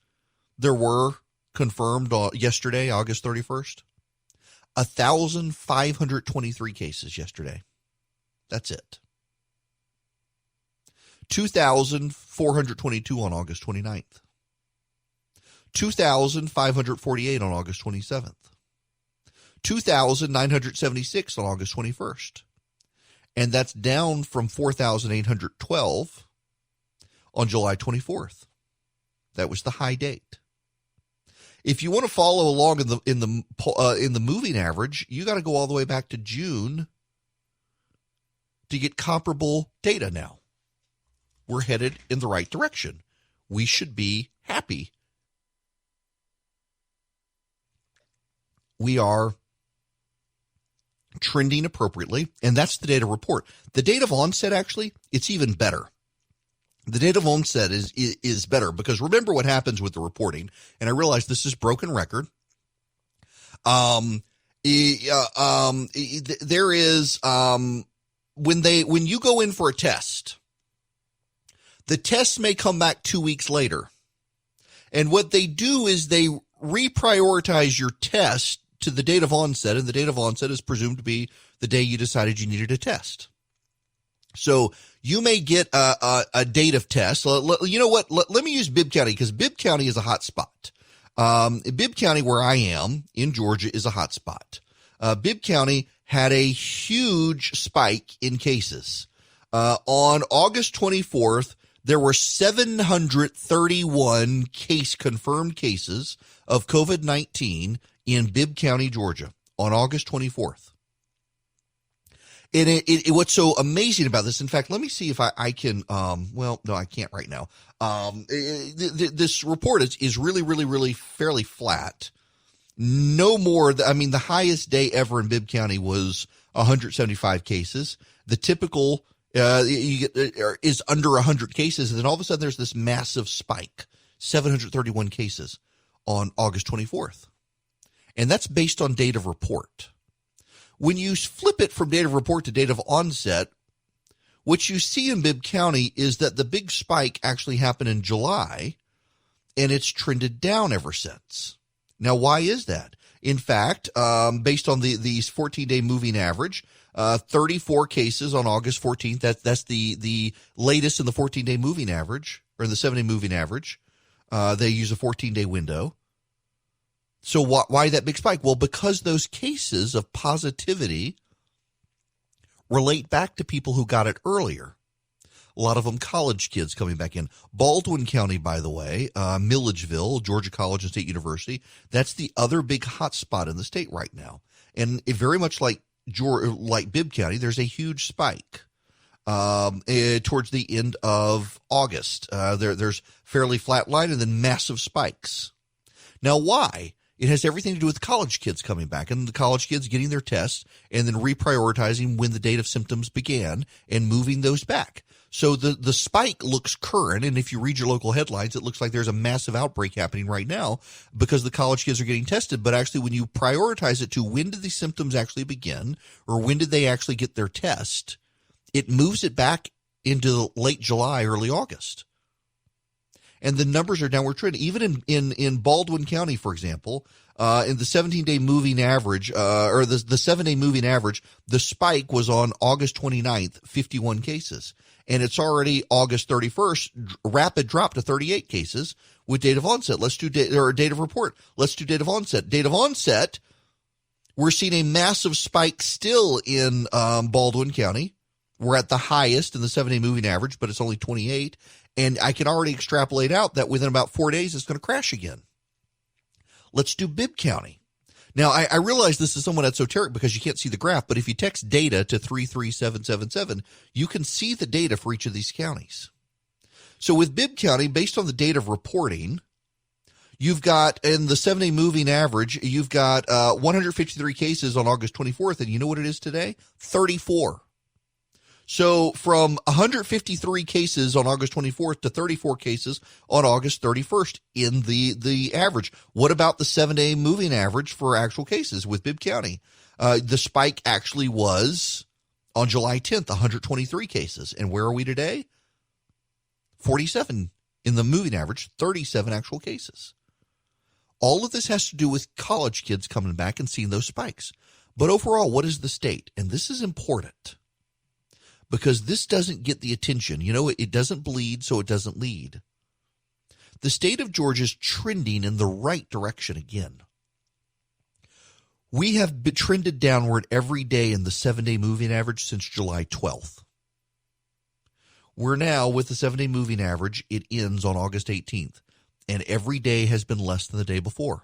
there were confirmed yesterday, August 31st? 1,523 cases yesterday. That's it. 2,422 on August 29th. 2,548 on August 27th. 2,976 on August 21st. And that's down from 4,812 on July 24th. That was the high date. If you want to follow along in the moving average, you got to go all the way back to June to get comparable data now. We're headed in the right direction. We should be happy. We are trending appropriately, and that's the data report. The date of onset, actually, it's even better. The date of onset is better because remember what happens with the reporting, and I realize this is broken record. There is when you go in for a test, the test may come back 2 weeks later. And what they do is they reprioritize your test to the date of onset, and the date of onset is presumed to be the day you decided you needed a test. So you may get a date of test. You know what? Let me use Bibb County, because Bibb County is a hot spot. Bibb County, where I am in Georgia, is a hot spot. Bibb County had a huge spike in cases. On August 24th, there were 731 confirmed cases of COVID-19 in Bibb County, Georgia, on August 24th. And what's so amazing about this, in fact, let me see if I can, well, no, I can't right now. This report is really fairly flat. No more, the highest day ever in Bibb County was 175 cases. The typical is under 100 cases, and then all of a sudden there's this massive spike, 731 cases on August 24th. And that's based on date of report. When you flip it from date of report to date of onset, what you see in Bibb County is that the big spike actually happened in July, and it's trended down ever since. Now, why is that? In fact, based on the 14-day moving average, 34 cases on August 14th. That's the latest in the 14-day moving average, or the 7-day moving average. They use a 14-day window. So why that big spike? Well, because those cases of positivity relate back to people who got it earlier. A lot of them college kids coming back in. Baldwin County, by the way, Milledgeville, Georgia College and State University, that's the other big hot spot in the state right now. And it very much like Bibb County, there's a huge spike towards the end of August. There's fairly flat line and then massive spikes. Now, why? It has everything to do with college kids coming back and the college kids getting their tests and then reprioritizing when the date of symptoms began and moving those back. So the spike looks current, and if you read your local headlines, it looks like there's a massive outbreak happening right now because the college kids are getting tested. But actually, when you prioritize it to when did the symptoms actually begin or when did they actually get their test, it moves it back into late July, early August. And the numbers are downward trend. Even in Baldwin County, for example, in the 17-day moving average, or the 7-day moving average, the spike was on August 29th, 51 cases. And it's already August 31st, rapid drop to 38 cases with date of onset. Let's do date of report. Let's do date of onset. Date of onset, we're seeing a massive spike still in Baldwin County. We're at the highest in the 7-day moving average, but it's only 28. And I can already extrapolate out that within about 4 days, it's going to crash again. Let's do Bibb County. Now, I realize this is somewhat esoteric because you can't see the graph, but if you text data to 33777, you can see the data for each of these counties. So with Bibb County, based on the date of reporting, you've got, in the 7-day moving average, you've got 153 cases on August 24th, and you know what it is today? 34. So from 153 cases on August 24th to 34 cases on August 31st in the average. What about the 7-day moving average for actual cases with Bibb County? The spike actually was on July 10th, 123 cases. And where are we today? 47 in the moving average, 37 actual cases. All of this has to do with college kids coming back and seeing those spikes. But overall, what is the state? And this is important, because this doesn't get the attention. You know, it doesn't bleed, so it doesn't lead. The state of Georgia is trending in the right direction again. We have been trended downward every day in the 7-day moving average since July 12th. We're now, with the 7-day moving average, it ends on August 18th, and every day has been less than the day before.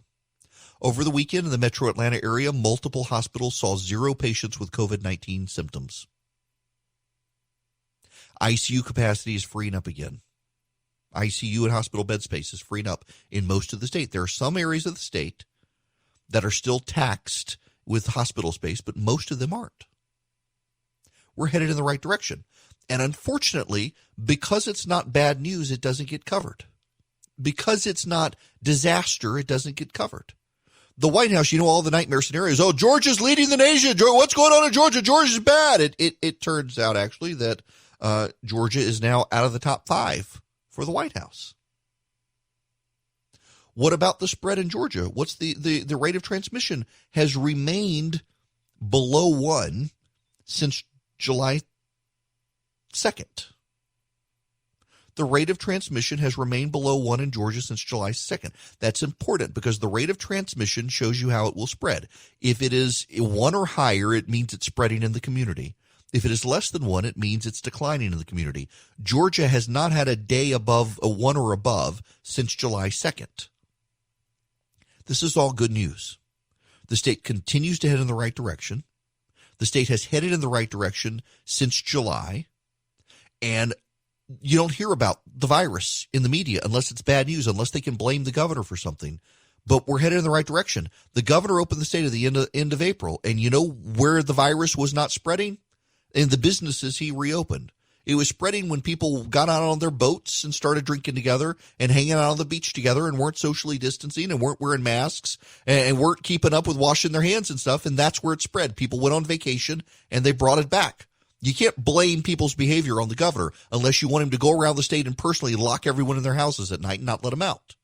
Over the weekend in the metro Atlanta area, multiple hospitals saw 0 patients with COVID-19 symptoms. ICU capacity is freeing up again. ICU and hospital bed space is freeing up in most of the state. There are some areas of the state that are still taxed with hospital space, but most of them aren't. We're headed in the right direction. And unfortunately, because it's not bad news, it doesn't get covered. Because it's not disaster, it doesn't get covered. the White House, all the nightmare scenarios. Oh, Georgia's leading the nation. What's going on in Georgia? Georgia's bad. It turns out actually that Georgia is now out of the top 5 for the White House. What about the spread in Georgia? What's the rate of transmission has remained below 1 since July 2nd. The rate of transmission has remained below 1 in Georgia since July 2nd. That's important because the rate of transmission shows you how it will spread. If it is 1 or higher, it means it's spreading in the community. If it is less than 1, it means it's declining in the community. Georgia has not had a day above a 1 or above since July 2nd. This is all good news. The state continues to head in the right direction. The state has headed in the right direction since July, and you don't hear about the virus in the media unless it's bad news, unless they can blame the governor for something. But we're headed in the right direction. The governor opened the state at the end of April, and you know where the virus was not spreading? In the businesses he reopened. It was spreading when people got out on their boats and started drinking together and hanging out on the beach together and weren't socially distancing and weren't wearing masks and weren't keeping up with washing their hands and stuff. And that's where it spread. People went on vacation and they brought it back. You can't blame people's behavior on the governor unless you want him to go around the state and personally lock everyone in their houses at night and not let them out.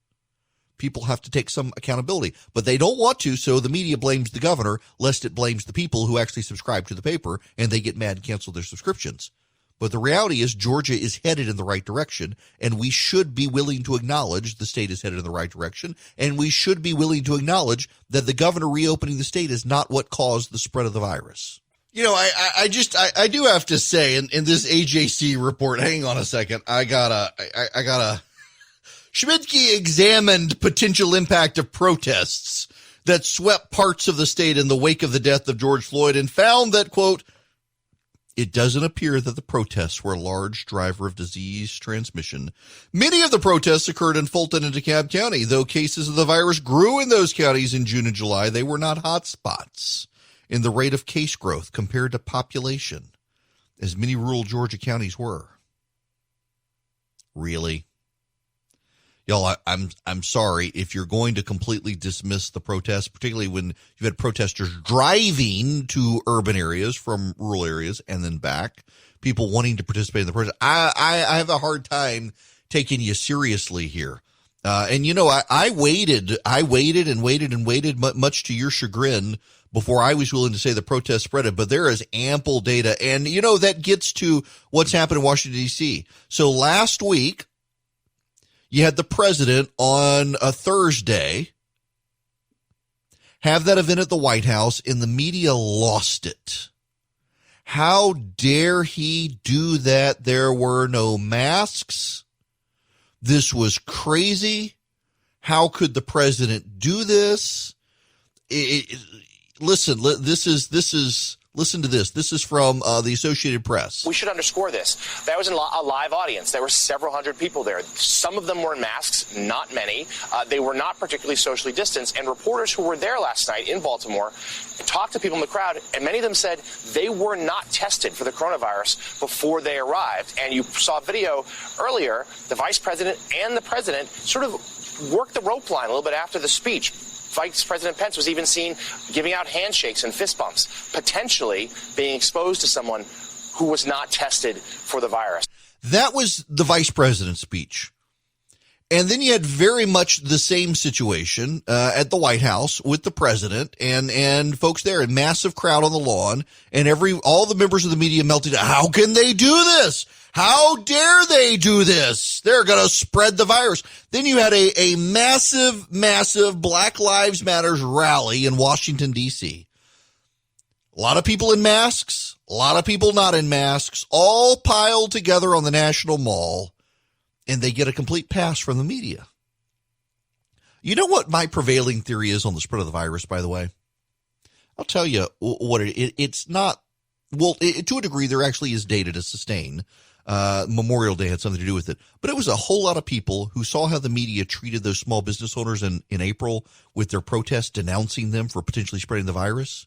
People have to take some accountability, but they don't want to, so the media blames the governor lest it blames the people who actually subscribe to the paper and they get mad and cancel their subscriptions. But the reality is Georgia is headed in the right direction, and we should be willing to acknowledge the state is headed in the right direction, and we should be willing to acknowledge that the governor reopening the state is not what caused the spread of the virus. I do have to say in this AJC report, hang on a second, I gotta Schmidtke examined potential impact of protests that swept parts of the state in the wake of the death of George Floyd and found that, quote, it doesn't appear that the protests were a large driver of disease transmission. Many of the protests occurred in Fulton and DeKalb County. Though cases of the virus grew in those counties in June and July, they were not hot spots in the rate of case growth compared to population, as many rural Georgia counties were. Really? Y'all, I'm sorry if you're going to completely dismiss the protests, particularly when you've had protesters driving to urban areas from rural areas and then back, people wanting to participate in the protest. I have a hard time taking you seriously here. I waited and waited, much to your chagrin, before I was willing to say the protest spread it, but there is ample data. And, that gets to what's happened in Washington, D.C. So last week, you had the president on a Thursday have that event at the White House, and the media lost it. How dare he do that? There were no masks. This was crazy. How could the president do this? Listen to this. This is from the Associated Press. We should underscore this. That was a live audience. There were several hundred people there. Some of them were in masks, not many. They were not particularly socially distanced. And reporters who were there last night in Baltimore talked to people in the crowd, and many of them said they were not tested for the coronavirus before they arrived. And you saw a video earlier, the vice president and the president sort of worked the rope line a little bit after the speech. Vice President Pence was even seen giving out handshakes and fist bumps, potentially being exposed to someone who was not tested for the virus. That was the vice president's speech. And then you had very much the same situation at the White House with the president and folks there, a massive crowd on the lawn, and all the members of the media melted. How can they do this? How dare they do this? They're going to spread the virus. Then you had a massive Black Lives Matter rally in Washington, D.C. A lot of people in masks, a lot of people not in masks, all piled together on the National Mall, and they get a complete pass from the media. You know what my prevailing theory is on the spread of the virus, by the way? I'll tell you what it's not. Well, to a degree, there actually is data to sustain. Memorial Day had something to do with it, but it was a whole lot of people who saw how the media treated those small business owners in April with their protests denouncing them for potentially spreading the virus.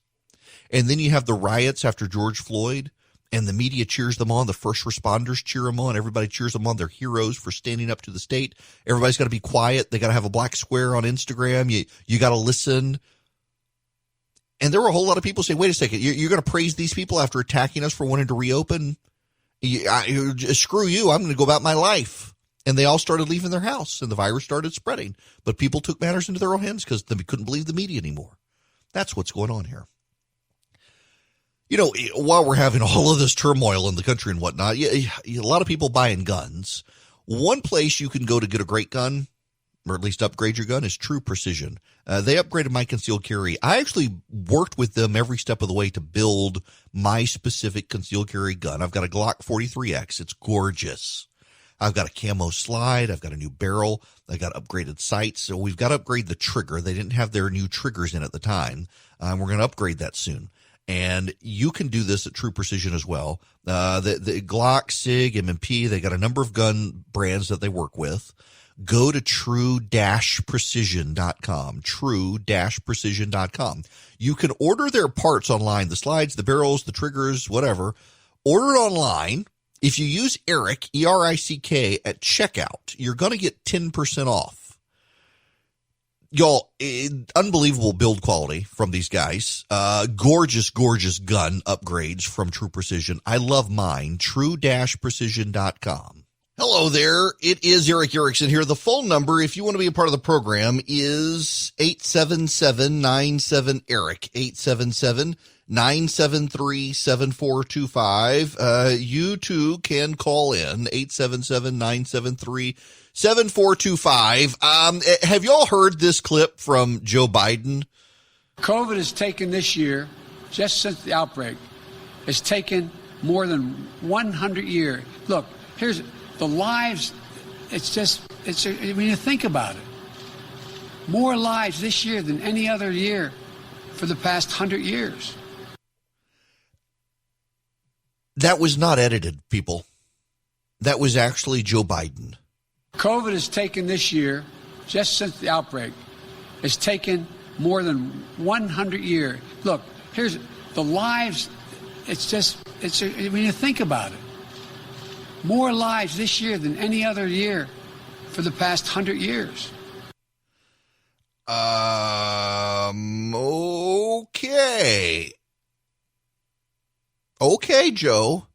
And then you have the riots after George Floyd, and the media cheers them on. The first responders cheer them on. Everybody cheers them on. They're heroes for standing up to the state. Everybody's got to be quiet. They got to have a black square on Instagram. You got to listen. And there were a whole lot of people saying, wait a second, you're going to praise these people after attacking us for wanting to reopen? Screw you, I'm going to go about my life. And they all started leaving their house, and the virus started spreading. But people took matters into their own hands because they couldn't believe the media anymore. That's what's going on here. While we're having all of this turmoil in the country and whatnot, a lot of people buying guns. One place you can go to get a great gun, or at least upgrade your gun, is True Precision. They upgraded my concealed carry. I actually worked with them every step of the way to build my specific concealed carry gun. I've got a Glock 43X. It's gorgeous. I've got a camo slide. I've got a new barrel. I got upgraded sights. So we've got to upgrade the trigger. They didn't have their new triggers in at the time. We're going to upgrade that soon. And you can do this at True Precision as well. The Glock, SIG, M&P, they got a number of gun brands that they work with. Go to true-precision.com, true-precision.com. You can order their parts online, the slides, the barrels, the triggers, whatever. Order it online. If you use Eric, E-R-I-C-K, at checkout, you're going to get 10% off. Y'all, unbelievable build quality from these guys. Gorgeous, gorgeous gun upgrades from True Precision. I love mine, true-precision.com. Hello there. It is Eric Erickson here. The phone number, if you want to be a part of the program, is 877-97-ERIC, 877-973-7425. You too can call in, 877-973-7425. Have y'all heard this clip from Joe Biden? COVID has taken this year, just since the outbreak, has taken more than 100 years. Look, here's the lives. When you think about it, more lives this year than any other year for the past 100 years. That was not edited, people. That was actually Joe Biden. COVID has taken this year, just since the outbreak, has taken more than 100 years. Look, here's the lives. When you think about it, more lives this year than any other year for the past 100 years. Okay. Okay, Joe.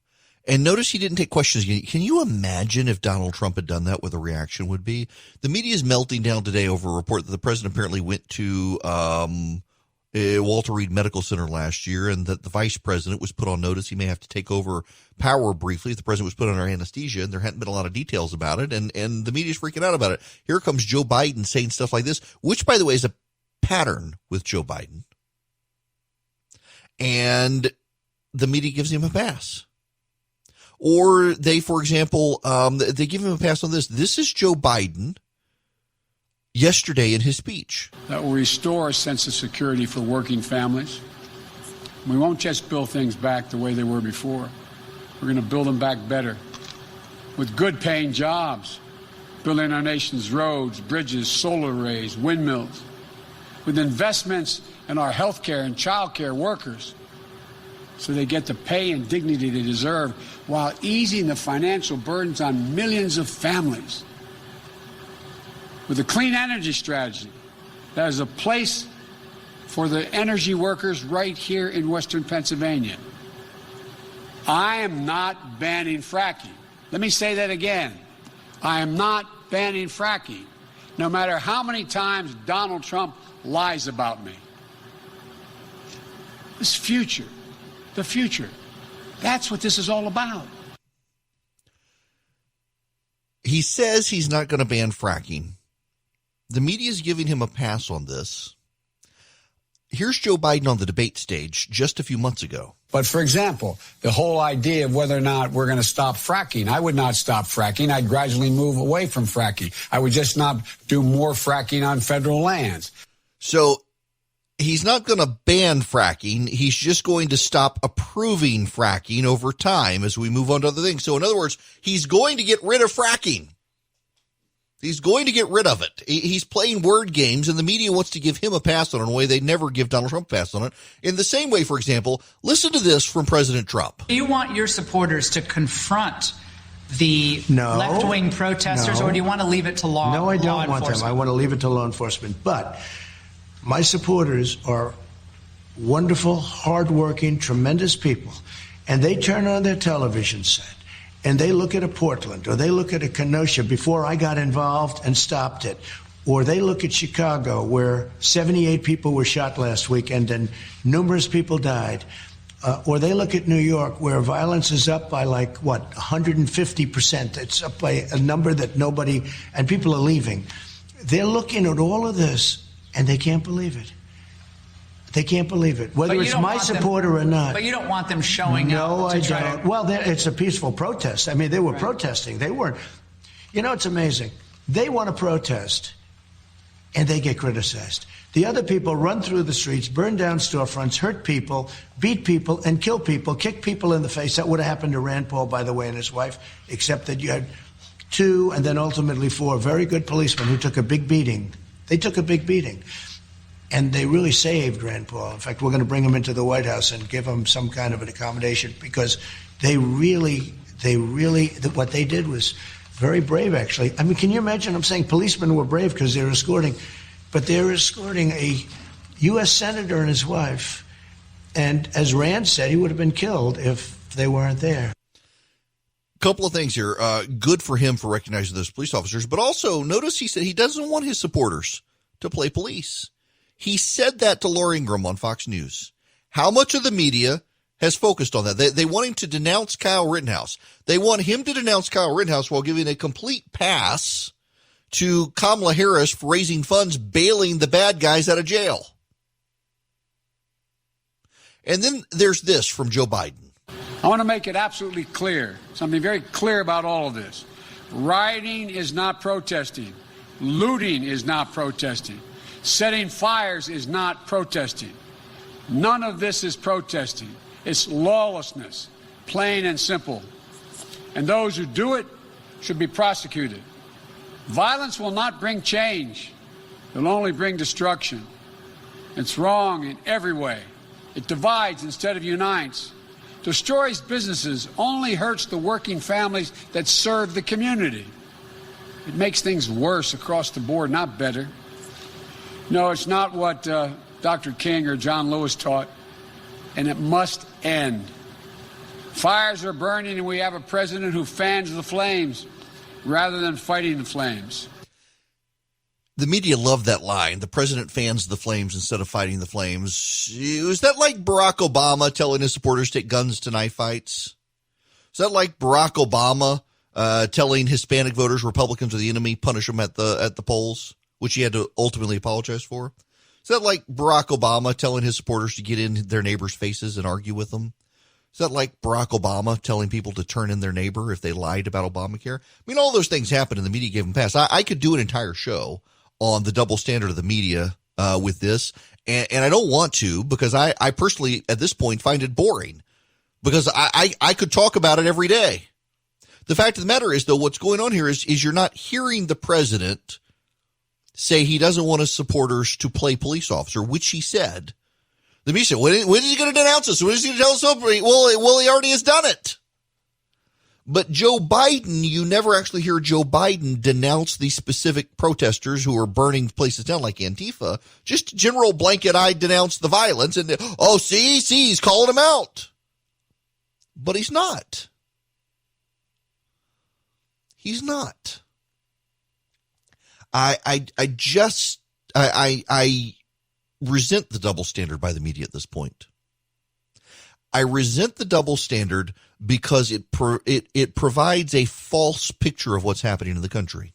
And notice he didn't take questions. Can you imagine if Donald Trump had done that, what the reaction would be? The media is melting down today over a report that the president apparently went to Walter Reed Medical Center last year, and that the vice president was put on notice. He may have to take over power briefly. The president was put under anesthesia, and there hadn't been a lot of details about it, and the media's freaking out about it. Here comes Joe Biden saying stuff like this, which, by the way, is a pattern with Joe Biden. And the media gives him a pass. Or they, for example, they give him a pass on this. This is Joe Biden yesterday in his speech. That will restore a sense of security for working families. We won't just build things back the way they were before. We're going to build them back better, with good-paying jobs, building our nation's roads, bridges, solar arrays, windmills, with investments in our health care and child care workers, so they get the pay and dignity they deserve, while easing the financial burdens on millions of families. With a clean energy strategy, that is a place for the energy workers right here in Western Pennsylvania. I am not banning fracking. Let me say that again. I am not banning fracking, no matter how many times Donald Trump lies about me. This future, the future, that's what this is all about. He says he's not going to ban fracking. The media is giving him a pass on this. Here's Joe Biden on the debate stage just a few months ago. But, for example, the whole idea of whether or not we're going to stop fracking, I would not stop fracking. I'd gradually move away from fracking. I would just not do more fracking on federal lands. So he's not going to ban fracking. He's just going to stop approving fracking over time as we move on to other things. So, in other words, he's going to get rid of fracking. He's going to get rid of it. He's playing word games, and the media wants to give him a pass on it in a way they never give Donald Trump a pass on it. In the same way, for example, listen to this from President Trump. Do you want your supporters to confront the left-wing protesters, or do you want to leave it to law enforcement? No, I don't want them. I want to leave it to law enforcement. But my supporters are wonderful, hardworking, tremendous people, and they turn on their television set and they look at a Portland or they look at a Kenosha before I got involved and stopped it, or they look at Chicago where 78 people were shot last weekend and numerous people died, or they look at New York where violence is up by 150%. It's up by a number that nobody, and people are leaving. They're looking at all of this and they can't believe it. They can't believe it, whether it's my supporter or not. But you don't want them showing up. No, I don't. Well, it's a peaceful protest. I mean, they were protesting. They weren't. It's amazing. They want to protest, and they get criticized. The other people run through the streets, burn down storefronts, hurt people, beat people, and kill people, kick people in the face. That would have happened to Rand Paul, by the way, and his wife, except that you had 2 and then ultimately 4 very good policemen who took a big beating. They took a big beating. And they really saved Rand Paul. In fact, we're going to bring him into the White House and give him some kind of an accommodation because they really, what they did was very brave, actually. I mean, can you imagine? I'm saying policemen were brave because they're escorting, but they're escorting a U.S. senator and his wife. And as Rand said, he would have been killed if they weren't there. Couple of things here. Good for him for recognizing those police officers, but also notice he said he doesn't want his supporters to play police. He said that to Laura Ingraham on Fox News. How much of the media has focused on that? They want him to denounce Kyle Rittenhouse. They want him to denounce Kyle Rittenhouse while giving a complete pass to Kamala Harris for raising funds, bailing the bad guys out of jail. And then there's this from Joe Biden. I want to make it absolutely clear, something very clear about all of this. Rioting is not protesting. Looting is not protesting. Setting fires is not protesting. None of this is protesting. It's lawlessness, plain and simple. And those who do it should be prosecuted. Violence will not bring change. It'll only bring destruction. It's wrong in every way. It divides instead of unites. Destroys businesses, only hurts the working families that serve the community. It makes things worse across the board, not better. No, it's not what Dr. King or John Lewis taught, and it must end. Fires are burning, and we have a president who fans the flames rather than fighting the flames. The media loved that line. The president fans the flames instead of fighting the flames. Is that like Barack Obama telling his supporters to take guns to knife fights? Is that like Barack Obama telling Hispanic voters Republicans are the enemy, punish them at the polls, which he had to ultimately apologize for? Is that like Barack Obama telling his supporters to get in their neighbors' faces and argue with them? Is that like Barack Obama telling people to turn in their neighbor if they lied about Obamacare? I mean, all those things happened and the media gave them pass. I could do an entire show on the double standard of the media with this, and I don't want to because I personally, at this point, find it boring because I could talk about it every day. The fact of the matter is, though, what's going on here is you're not hearing the president say he doesn't want his supporters to play police officer, which he said. The media said, when is he going to denounce us? When is he going to tell us something? Well, he already has done it. But Joe Biden, you never actually hear Joe Biden denounce the specific protesters who are burning places down like Antifa. Just general blanket, I denounce the violence. And, see, he's calling them out. But he's not. He's not. I resent the double standard by the media at this point. I resent the double standard because it provides a false picture of what's happening in the country.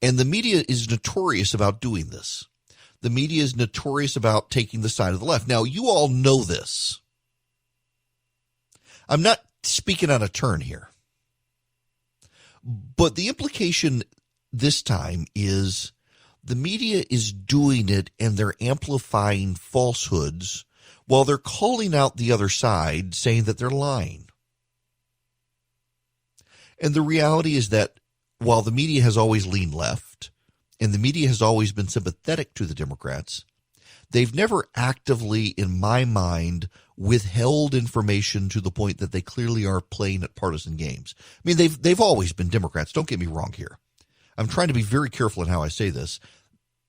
And the media is notorious about doing this. The media is notorious about taking the side of the left. Now, you all know this. I'm not speaking on a turn here. But the implication this time is the media is doing it and they're amplifying falsehoods while they're calling out the other side, saying that they're lying. And the reality is that while the media has always leaned left and the media has always been sympathetic to the Democrats, they've never actively, in my mind, withheld information to the point that they clearly are playing at partisan games. I mean, they've always been Democrats. Don't get me wrong here. I'm trying to be very careful in how I say this.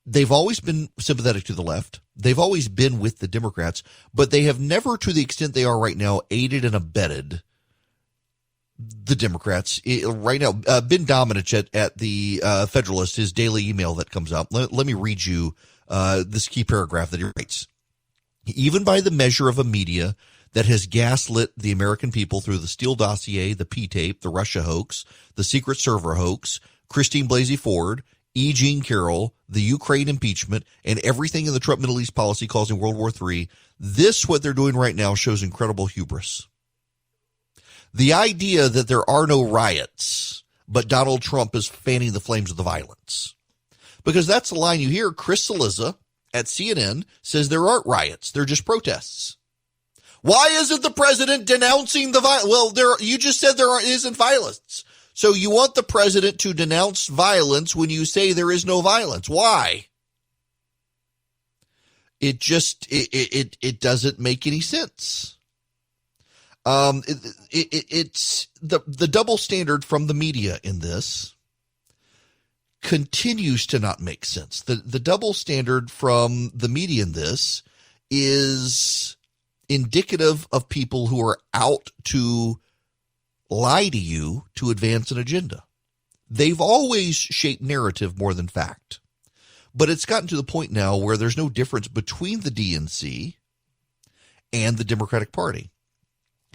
they've always been sympathetic to the left. They've always been with the Democrats, but they have never, to the extent they are right now, aided and abetted the Democrats. Right now, Ben Domenech at the Federalist, his daily email that comes out. Let me read you this key paragraph that he writes. Even by the measure of a media that has gaslit the American people through the Steele dossier, the P-tape, the Russia hoax, the Secret Server hoax, Christine Blasey Ford, E. Jean Carroll, the Ukraine impeachment, and everything in the Trump Middle East policy causing World War III, this, what they're doing right now, shows incredible hubris. The idea that there are no riots, but Donald Trump is fanning the flames of the violence. Because that's the line you hear. Chris Cillizza at CNN says there aren't riots. They're just protests. Why isn't the president denouncing the violence? Well, you just said there isn't violence. So you want the president to denounce violence when you say there is no violence. Why? It doesn't make any sense. It's the double standard from the media in this continues to not make sense. The double standard from the media in this is indicative of people who are out to lie to you to advance an agenda. They've always shaped narrative more than fact. But it's gotten to the point now where there's no difference between the DNC and the Democratic Party.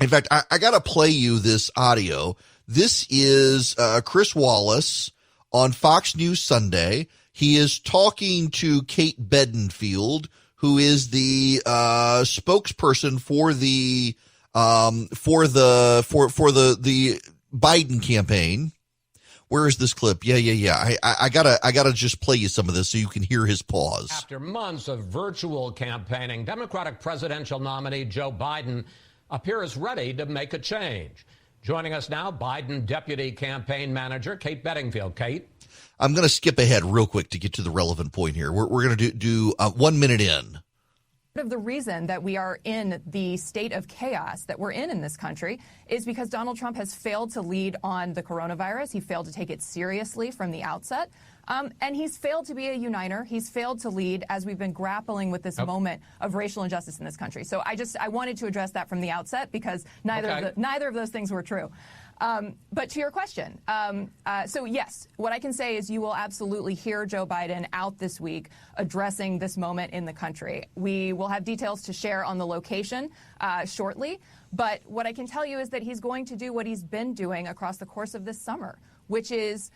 In fact, I got to play you this audio. This is Chris Wallace on Fox News Sunday. He is talking to Kate Bedingfield, who is the spokesperson for the Biden campaign. Where is this clip? Yeah. I gotta just play you some of this so you can hear his pause. After months of virtual campaigning, Democratic presidential nominee Joe Biden appears ready to make a change. Joining us now, Biden Deputy Campaign Manager Kate Bedingfield. Kate? I'm going to skip ahead real quick to get to the relevant point here. We're going to do 1 minute in. Part of the reason that we are in the state of chaos that we're in this country is because Donald Trump has failed to lead on the coronavirus. He failed to take it seriously from the outset. And he's failed to be a uniter. He's failed to lead as we've been grappling with this moment of racial injustice in this country. So I wanted to address that from the outset because neither of those things were true. But to your question, so yes, what I can say is you will absolutely hear Joe Biden out this week addressing this moment in the country. We will have details to share on the location shortly. But what I can tell you is that he's going to do what he's been doing across the course of this summer, which is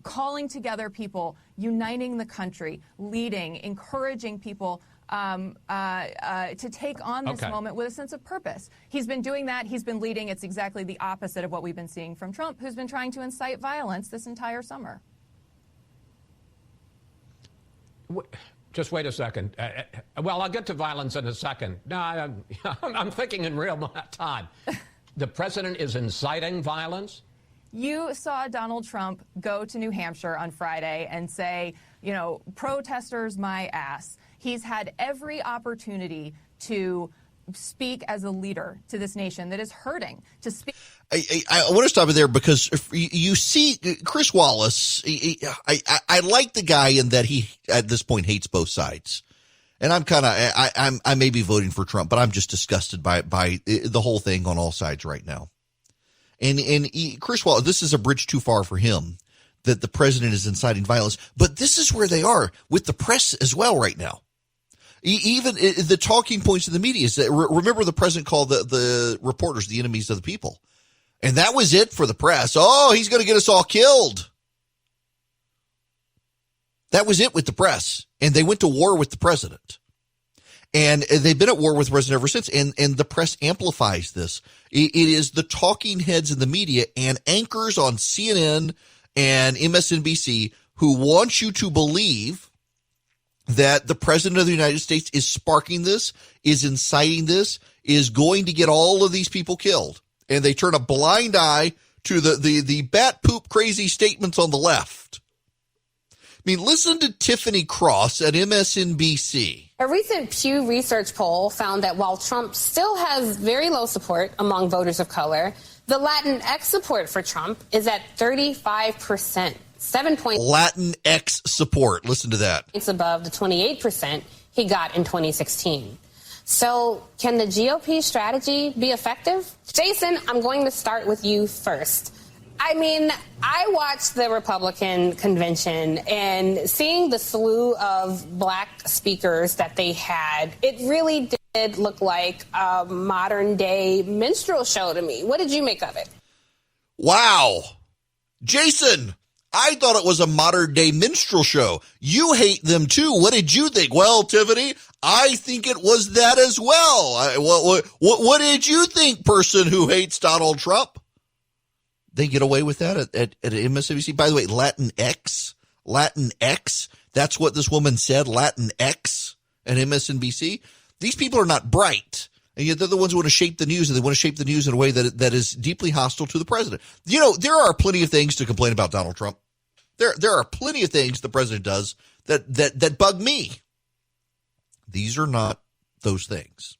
calling together people, uniting the country, leading, encouraging people to take on this moment with a sense of purpose. He's been doing that. He's been leading. It's exactly the opposite of what we've been seeing from Trump, who's been trying to incite violence this entire summer. Just wait a second. Well, I'll get to violence in a second. No, I'm thinking in real time. The president is inciting violence? You saw Donald Trump go to New Hampshire on Friday and say, you know, protesters my ass. He's had every opportunity to speak as a leader to this nation that is hurting, to speak. I want to stop it there because you see Chris Wallace, I like the guy in that he, at this point, hates both sides. And I may be voting for Trump, but I'm just disgusted by the whole thing on all sides right now. And Chris Wallace, this is a bridge too far for him that the president is inciting violence. But this is where they are with the press as well right now. Even the talking points in the media is that, remember, the president called the reporters the enemies of the people. And that was it for the press. Oh, he's going to get us all killed. That was it with the press. And they went to war with the president. And they've been at war with the president ever since. And the press amplifies this. It is the talking heads in the media and anchors on CNN and MSNBC who want you to believe that the president of the United States is sparking this, is inciting this, is going to get all of these people killed. And they turn a blind eye to the bat poop crazy statements on the left. I mean, listen to Tiffany Cross at MSNBC. A recent Pew Research poll found that while Trump still has very low support among voters of color, the Latinx support for Trump is at 35%. 7 points Latinx support. Listen to that. Above the 28% he got in 2016. So can the GOP strategy be effective? Jason, I'm going to start with you first. I mean, I watched the Republican convention, and seeing the slew of black speakers that they had, it really did look like a modern-day minstrel show to me. What did you make of it? Wow. Jason, I thought it was a modern-day minstrel show. You hate them, too. What did you think? Well, Tiffany, I think it was that as well. What did you think, person who hates Donald Trump? They get away with that at MSNBC. By the way, Latinx, that's what this woman said, Latinx at MSNBC. These people are not bright, and yet they're the ones who want to shape the news, and they want to shape the news in a way that is deeply hostile to the president. You know, there are plenty of things to complain about Donald Trump. There are plenty of things the president does that bug me. These are not those things.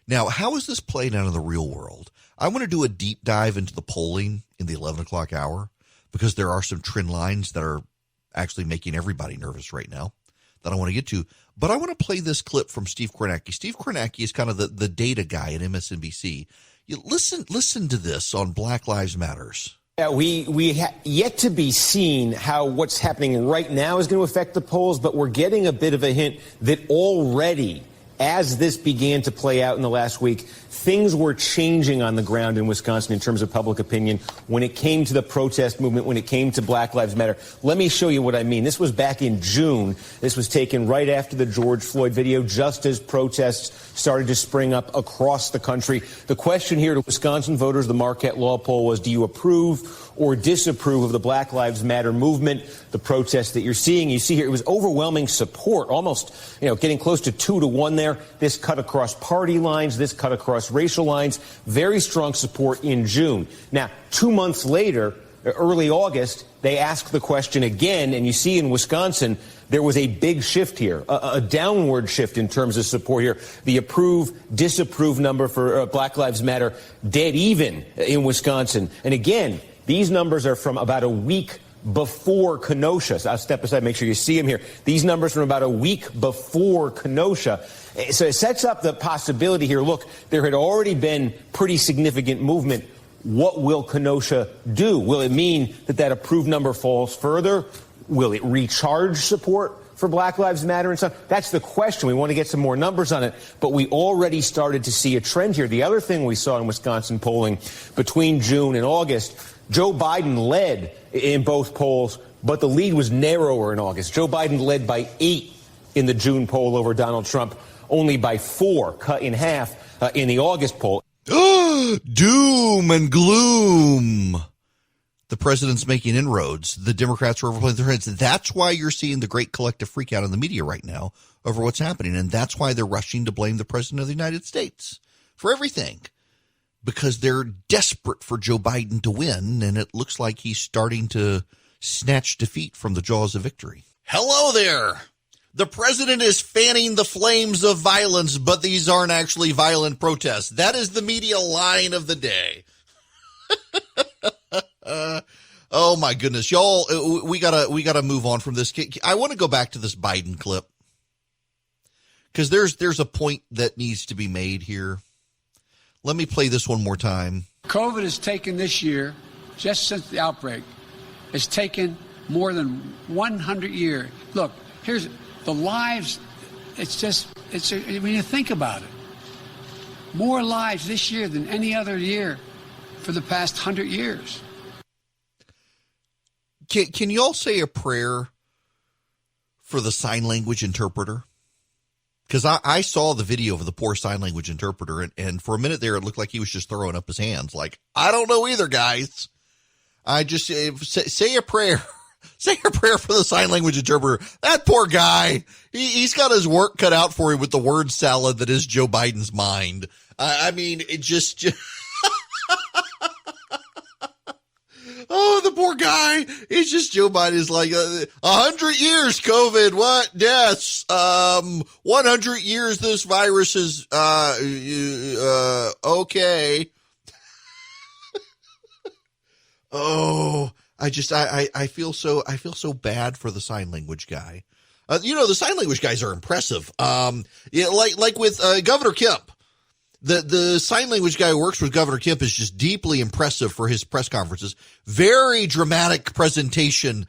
Now, how is this played out in the real world? I want to do a deep dive into the polling in the 11 o'clock hour because there are some trend lines that are actually making everybody nervous right now that I want to get to. But I want to play this clip from Steve Kornacki. Steve Kornacki is kind of the data guy at MSNBC. You listen to this on Black Lives Matters. Yeah, we yet to be seen how what's happening right now is going to affect the polls, but we're getting a bit of a hint that already, as this began to play out in the last week, things were changing on the ground in Wisconsin in terms of public opinion when it came to the protest movement, when it came to Black Lives Matter. Let me show you what I mean. This was back in June. This was taken right after the George Floyd video, just as protests started to spring up across the country. The question here to Wisconsin voters, the Marquette Law poll, was, do you approve or disapprove of the Black Lives Matter movement, the protests that you're seeing? You see here, it was overwhelming support, almost, getting close to 2-1 there. This cut across party lines, this cut across racial lines, very strong support in June. Now, 2 months later, early August, they asked the question again, and you see in Wisconsin, there was a big shift here, a downward shift in terms of support here. The approve, disapprove number for Black Lives Matter dead even in Wisconsin. And again, these numbers are from about a week before Kenosha. So I'll step aside, make sure you see them here. These numbers from about a week before Kenosha. So it sets up the possibility here. Look, there had already been pretty significant movement. What will Kenosha do? Will it mean that approved number falls further? Will it recharge support for Black Lives Matter and stuff? That's the question. We want to get some more numbers on it, but we already started to see a trend here. The other thing we saw in Wisconsin polling between June and August, Joe Biden led in both polls, but the lead was narrower in August. Joe Biden led by 8 in the June poll over Donald Trump, only by 4, cut in half in the August poll. Doom and gloom. The president's making inroads. The Democrats are overplaying their heads. That's why you're seeing the great collective freak out in the media right now over what's happening. And that's why they're rushing to blame the president of the United States for everything. Because they're desperate for Joe Biden to win, and it looks like he's starting to snatch defeat from the jaws of victory. Hello there. The president is fanning the flames of violence, but these aren't actually violent protests. That is the media line of the day. Oh my goodness, y'all! We gotta move on from this. I want to go back to this Biden clip because there's a point that needs to be made here. Let me play this one more time. COVID has taken this year, just since the outbreak, it's taken more than 100 years. Look, here's the lives. When you think about it, more lives this year than any other year for the past 100 years. Can you all say a prayer for the sign language interpreter? Because I saw the video of the poor sign language interpreter, and for a minute there, it looked like he was just throwing up his hands. Like, I don't know either, guys. I just say a prayer. Say a prayer for the sign language interpreter. That poor guy, he's got his work cut out for him with the word salad that is Joe Biden's mind. I mean, it just oh, the poor guy. It's just Joe Biden is like 100 years COVID. What deaths? 100 years. This virus is okay. Oh, I feel so bad for the sign language guy. The sign language guys are impressive. Like with Governor Kemp. The sign language guy who works with Governor Kemp is just deeply impressive for his press conferences. Very dramatic presentation,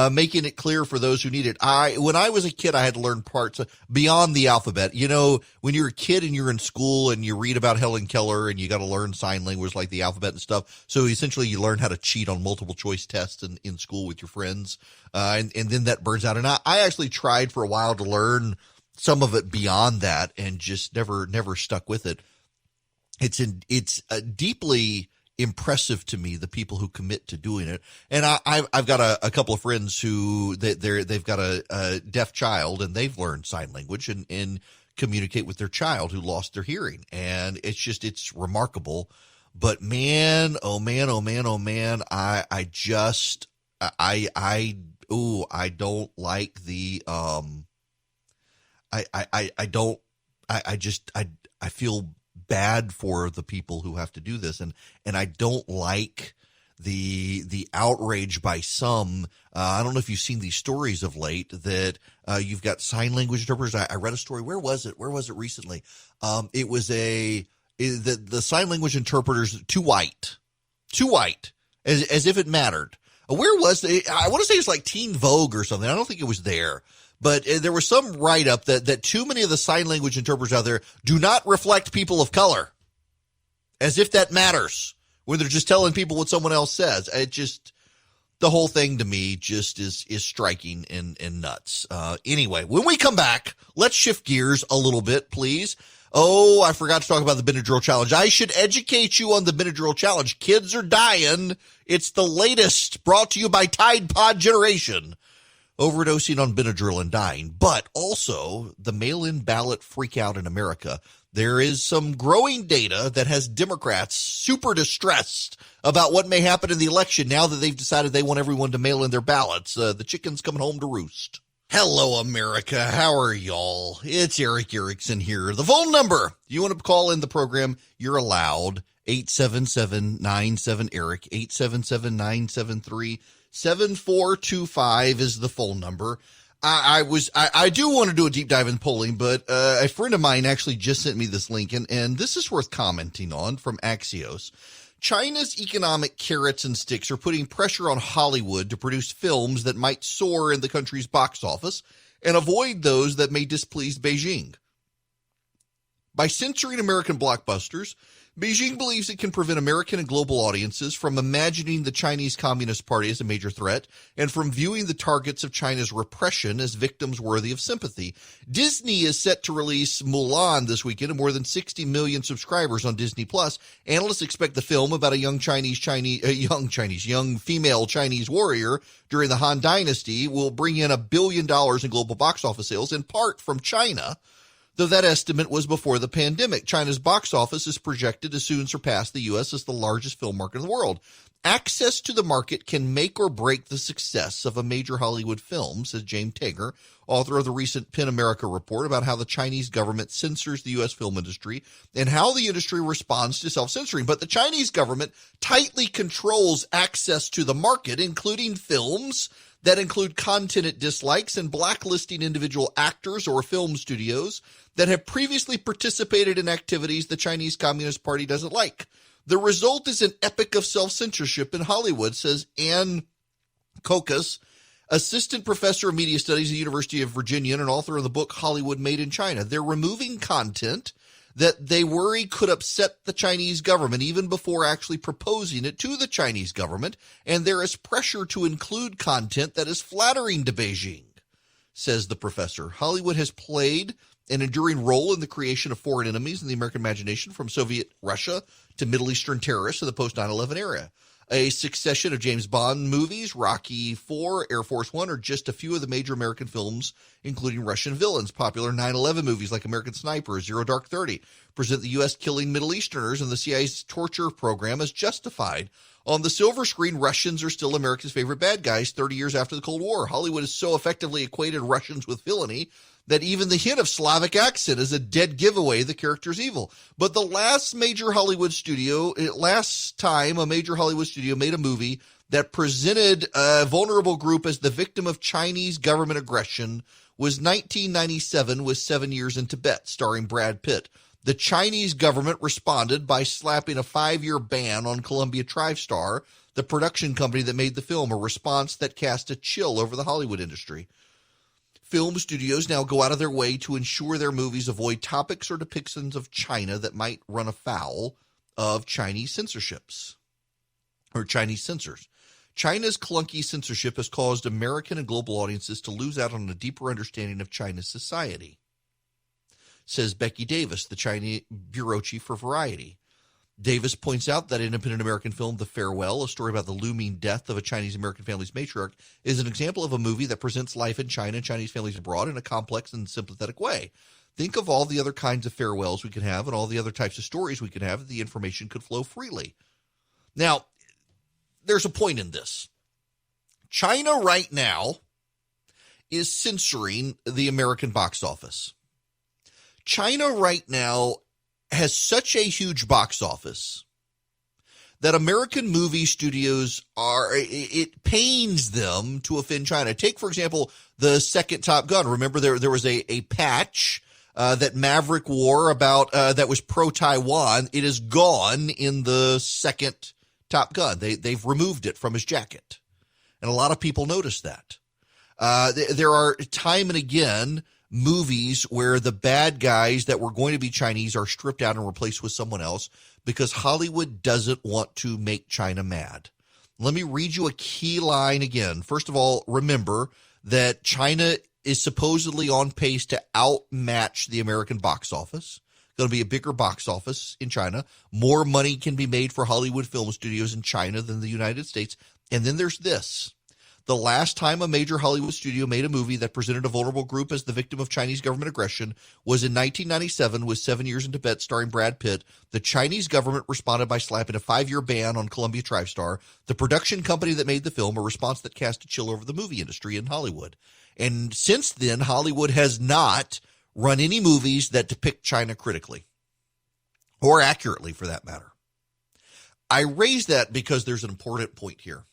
making it clear for those who need it. When I was a kid, I had to learn parts beyond the alphabet. When you're a kid and you're in school and you read about Helen Keller and you got to learn sign language like the alphabet and stuff. So essentially you learn how to cheat on multiple choice tests in school with your friends. And then that burns out. And I actually tried for a while to learn some of it beyond that and just never stuck with it. It's deeply impressive to me, the people who commit to doing it. And I've got a couple of friends who they've got a deaf child and they've learned sign language and communicate with their child who lost their hearing. And it's remarkable. But man, I don't like the I feel bad for the people who have to do this, and I don't like the outrage by some. I don't know if you've seen these stories of late that you've got sign language interpreters. I read a story. Where was it recently? It was the sign language interpreters too white, as if it mattered. Where was it? I want to say it's like Teen Vogue or something. I don't think it was there. But there was some write-up that too many of the sign language interpreters out there do not reflect people of color, as if that matters when they're just telling people what someone else says. The whole thing to me just is striking and nuts. Anyway, when we come back, let's shift gears a little bit, please. Oh, I forgot to talk about the Benadryl challenge. I should educate you on the Benadryl challenge. Kids are dying. It's the latest, brought to you by Tide Pod Generation. Overdosing on Benadryl and dying, but also the mail-in ballot freakout in America. There is some growing data that has Democrats super distressed about what may happen in the election now that they've decided they want everyone to mail in their ballots. The chicken's coming home to roost. Hello, America. How are y'all? It's Eric Erickson here. The phone number, you want to call in the program, you're allowed. 877-97-ERIC, 877-973-7425 is the phone number. I do want to do a deep dive in polling, but a friend of mine actually just sent me this link, and this is worth commenting on from Axios. China's economic carrots and sticks are putting pressure on Hollywood to produce films that might soar in the country's box office and avoid those that may displease Beijing. By censoring American blockbusters, Beijing believes it can prevent American and global audiences from imagining the Chinese Communist Party as a major threat and from viewing the targets of China's repression as victims worthy of sympathy. Disney is set to release Mulan this weekend with more than 60 million subscribers on Disney+. Analysts expect the film about a young female Chinese warrior during the Han Dynasty will bring in $1 billion in global box office sales, in part from China. Though that estimate was before the pandemic, China's box office is projected to soon surpass the U.S. as the largest film market in the world. Access to the market can make or break the success of a major Hollywood film, says James Tager, author of the recent PEN America report about how the Chinese government censors the U.S. film industry and how the industry responds to self-censoring. But the Chinese government tightly controls access to the market, including films that include content it dislikes and blacklisting individual actors or film studios that have previously participated in activities the Chinese Communist Party doesn't like. The result is an epic of self-censorship in Hollywood, says Ann Kokas, assistant professor of media studies at the University of Virginia and author of the book Hollywood Made in China. They're removing content that they worry could upset the Chinese government even before actually proposing it to the Chinese government, and there is pressure to include content that is flattering to Beijing, says the professor. Hollywood has played an enduring role in the creation of foreign enemies in the American imagination, from Soviet Russia to Middle Eastern terrorists in the post-9/11 era. A succession of James Bond movies, Rocky IV, Air Force One, are just a few of the major American films, including Russian villains. Popular 9/11 movies like American Sniper, Zero Dark 30, present the U.S. killing Middle Easterners and the CIA's torture program as justified. On the silver screen, Russians are still America's favorite bad guys 30 years after the Cold War. Hollywood has so effectively equated Russians with villainy that even the hint of Slavic accent is a dead giveaway the character's evil. But the last time a major Hollywood studio made a movie that presented a vulnerable group as the victim of Chinese government aggression was 1997 with 7 Years in Tibet, starring Brad Pitt. The Chinese government responded by slapping a 5-year ban on Columbia TriStar, the production company that made the film, a response that cast a chill over the Hollywood industry. Film studios now go out of their way to ensure their movies avoid topics or depictions of China that might run afoul of Chinese censorships or Chinese censors. China's clunky censorship has caused American and global audiences to lose out on a deeper understanding of China's society, says Becky Davis, the China bureau chief for Variety. Davis points out that independent American film The Farewell, a story about the looming death of a Chinese-American family's matriarch, is an example of a movie that presents life in China and Chinese families abroad in a complex and sympathetic way. Think of all the other kinds of farewells we could have and all the other types of stories we could have. The information could flow freely. Now, there's a point in this. China right now is censoring the American box office. China right now has such a huge box office that American movie studios it pains them to offend China. Take, for example, the second Top Gun. Remember there was a patch that Maverick wore about that was pro-Taiwan. It is gone in the second Top Gun. They've removed it from his jacket. And a lot of people noticed that. There are time and again movies where the bad guys that were going to be Chinese are stripped out and replaced with someone else because Hollywood doesn't want to make China mad. Let me read you a key line again. First of all, remember that China is supposedly on pace to outmatch the American box office. Going to be a bigger box office in China. More money can be made for Hollywood film studios in China than the United States. And then there's this. The last time a major Hollywood studio made a movie that presented a vulnerable group as the victim of Chinese government aggression was in 1997 with 7 Years in Tibet starring Brad Pitt. The Chinese government responded by slapping a 5-year ban on Columbia TriStar, the production company that made the film, a response that cast a chill over the movie industry in Hollywood. And since then, Hollywood has not run any movies that depict China critically or accurately, for that matter. I raise that because there's an important point here.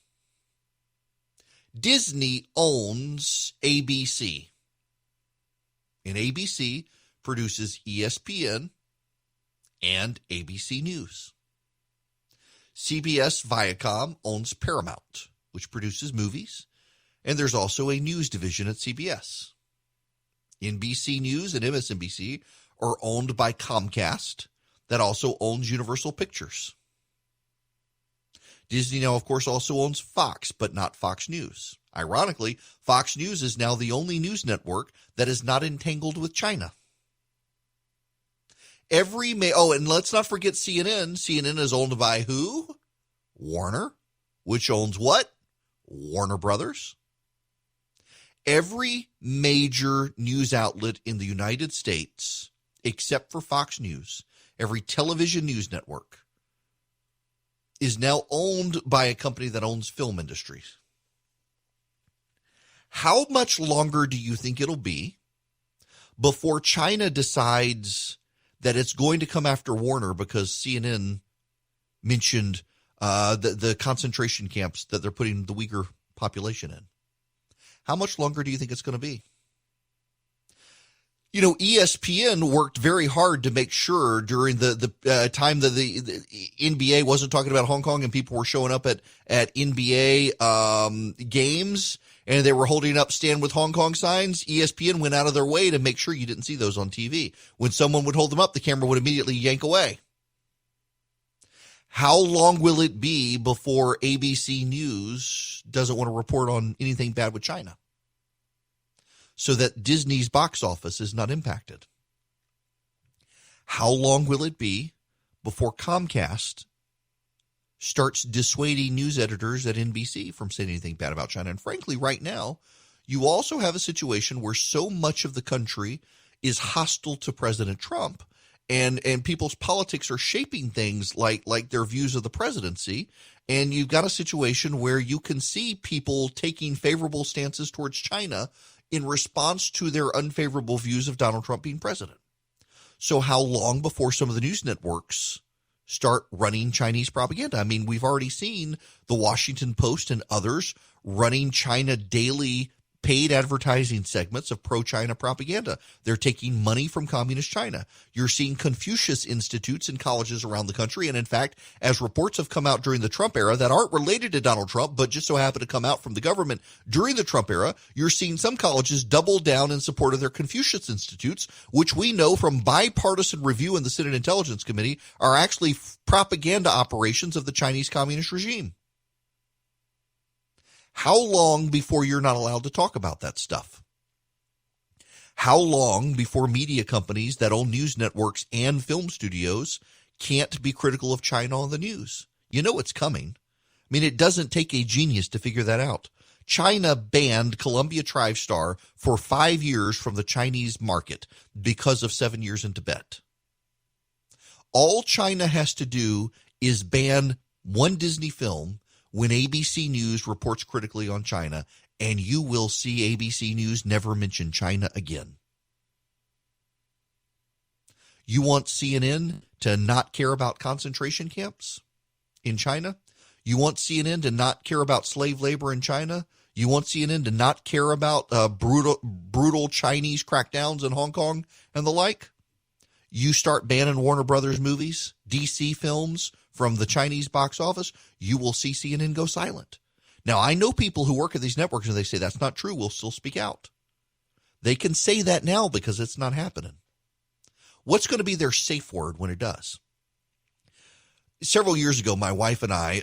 Disney owns ABC, and ABC produces ESPN and ABC News. CBS Viacom owns Paramount, which produces movies, and there's also a news division at CBS. NBC News and MSNBC are owned by Comcast, that also owns Universal Pictures. Disney now, of course, also owns Fox, but not Fox News. Ironically, Fox News is now the only news network that is not entangled with China. And let's not forget CNN. CNN is owned by who? Warner, which owns what? Warner Brothers. Every major news outlet in the United States, except for Fox News, every television news network, is now owned by a company that owns film industries. How much longer do you think it'll be before China decides that it's going to come after Warner because CNN mentioned the concentration camps that they're putting the Uyghur population in? How much longer do you think it's going to be? You know, ESPN worked very hard to make sure during the time that the NBA wasn't talking about Hong Kong and people were showing up at NBA games and they were holding up Stand with Hong Kong signs. ESPN went out of their way to make sure you didn't see those on TV. When someone would hold them up, the camera would immediately yank away. How long will it be before ABC News doesn't want to report on anything bad with China, so that Disney's box office is not impacted? How long will it be before Comcast starts dissuading news editors at NBC from saying anything bad about China? And frankly, right now, you also have a situation where so much of the country is hostile to President Trump, and people's politics are shaping things like their views of the presidency. And you've got a situation where you can see people taking favorable stances towards China in response to their unfavorable views of Donald Trump being president. So how long before some of the news networks start running Chinese propaganda. I mean, we've already seen the Washington Post and others running China daily paid advertising segments of pro-China propaganda. They're taking money from communist China. You're seeing Confucius institutes in colleges around the country. And in fact, as reports have come out during the Trump era that aren't related to Donald Trump, but just so happen to come out from the government during the Trump era, you're seeing some colleges double down in support of their Confucius institutes, which we know from bipartisan review in the Senate Intelligence Committee are actually propaganda operations of the Chinese Communist regime. How long before you're not allowed to talk about that stuff? How long before media companies that own news networks and film studios can't be critical of China on the news? You know it's coming. I mean, it doesn't take a genius to figure that out. China banned Columbia TriStar for 5 years from the Chinese market because of 7 years in Tibet. All China has to do is ban one Disney film when ABC News reports critically on China, and you will see ABC News never mention China again. You want CNN to not care about concentration camps in China? You want CNN to not care about slave labor in China? You want CNN to not care about brutal Chinese crackdowns in Hong Kong and the like? You start banning Warner Brothers movies, DC films from the Chinese box office, you will see CNN go silent. Now, I know people who work at these networks and they say that's not true. We'll still speak out. They can say that now because it's not happening. What's going to be their safe word when it does? Several years ago, my wife and I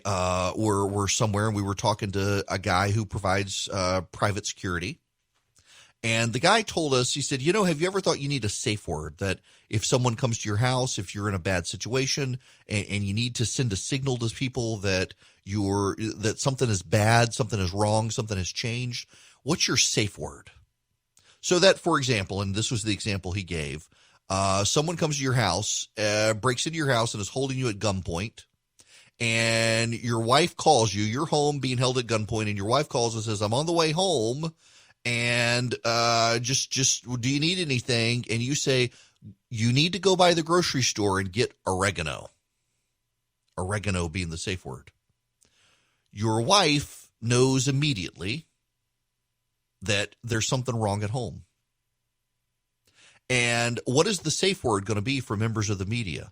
were somewhere and we were talking to a guy who provides private security. And the guy told us, he said, have you ever thought you need a safe word that if someone comes to your house, if you're in a bad situation and you need to send a signal to people that that something is bad, something is wrong, something has changed, what's your safe word? So that, for example, and this was the example he gave, someone comes to your house, breaks into your house and is holding you at gunpoint. And your wife calls you, you're home being held at gunpoint, and your wife calls and says, I'm on the way home. And just do you need anything? And you say, you need to go by the grocery store and get oregano. Oregano being the safe word. Your wife knows immediately that there's something wrong at home. And what is the safe word going to be for members of the media?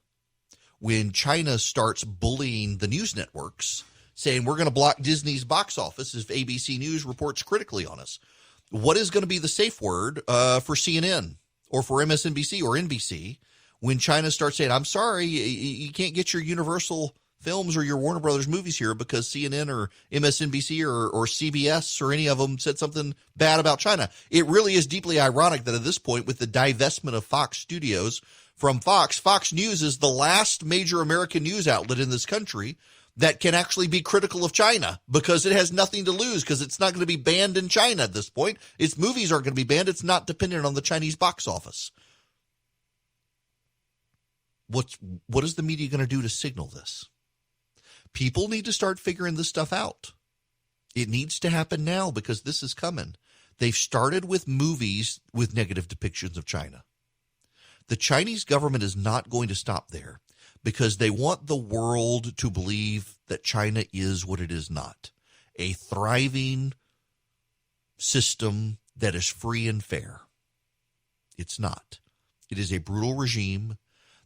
When China starts bullying the news networks, saying we're going to block Disney's box office if ABC News reports critically on us. What is going to be the safe word for CNN or for MSNBC or NBC when China starts saying, I'm sorry, you can't get your Universal films or your Warner Brothers movies here because CNN or MSNBC or CBS or any of them said something bad about China? It really is deeply ironic that at this point, with the divestment of Fox Studios from Fox News is the last major American news outlet in this country that can actually be critical of China because it has nothing to lose because it's not going to be banned in China at this point. Its movies aren't going to be banned. It's not dependent on the Chinese box office. What is the media going to do to signal this? People need to start figuring this stuff out. It needs to happen now because this is coming. They've started with movies with negative depictions of China. The Chinese government is not going to stop there, because they want the world to believe that China is what it is not, a thriving system that is free and fair. It's not. It is a brutal regime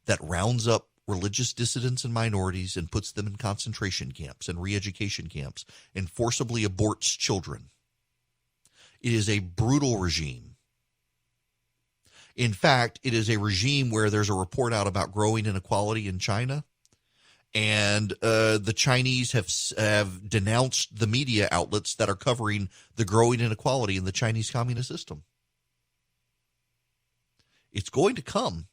that rounds up religious dissidents and minorities and puts them in concentration camps and re-education camps and forcibly aborts children. It is a brutal regime. In fact, it is a regime where there's a report out about growing inequality in China, and the Chinese have denounced the media outlets that are covering the growing inequality in the Chinese communist system. It's going to come.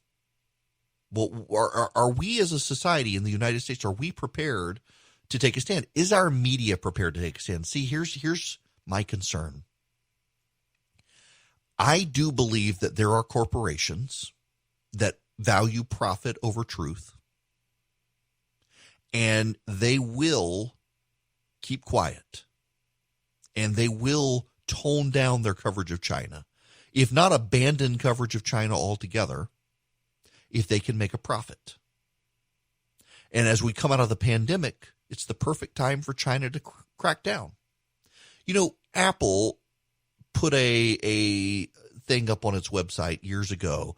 Well, are we as a society in the United States, are we prepared to take a stand? Is our media prepared to take a stand? See, here's my concern. I do believe that there are corporations that value profit over truth, and they will keep quiet, and they will tone down their coverage of China, if not abandon coverage of China altogether, if they can make a profit. And as we come out of the pandemic, it's the perfect time for China to crack down. You know, Apple put a thing up on its website years ago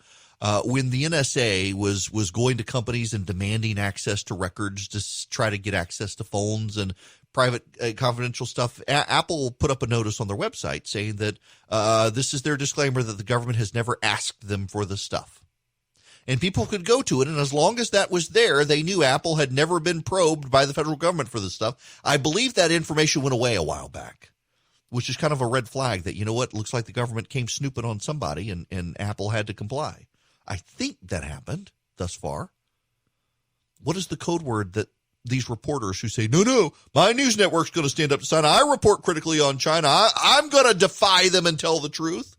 when the NSA was going to companies and demanding access to records to try to get access to phones and private confidential stuff. Apple put up a notice on their website saying that this is their disclaimer that the government has never asked them for this stuff. And people could go to it, and as long as that was there, they knew Apple had never been probed by the federal government for this stuff. I believe that information went away a while back, which is kind of a red flag that, you know what, looks like the government came snooping on somebody and Apple had to comply. I think that happened thus far. What is the code word that these reporters who say, no, my news network's going to stand up to China. I report critically on China. I'm going to defy them and tell the truth.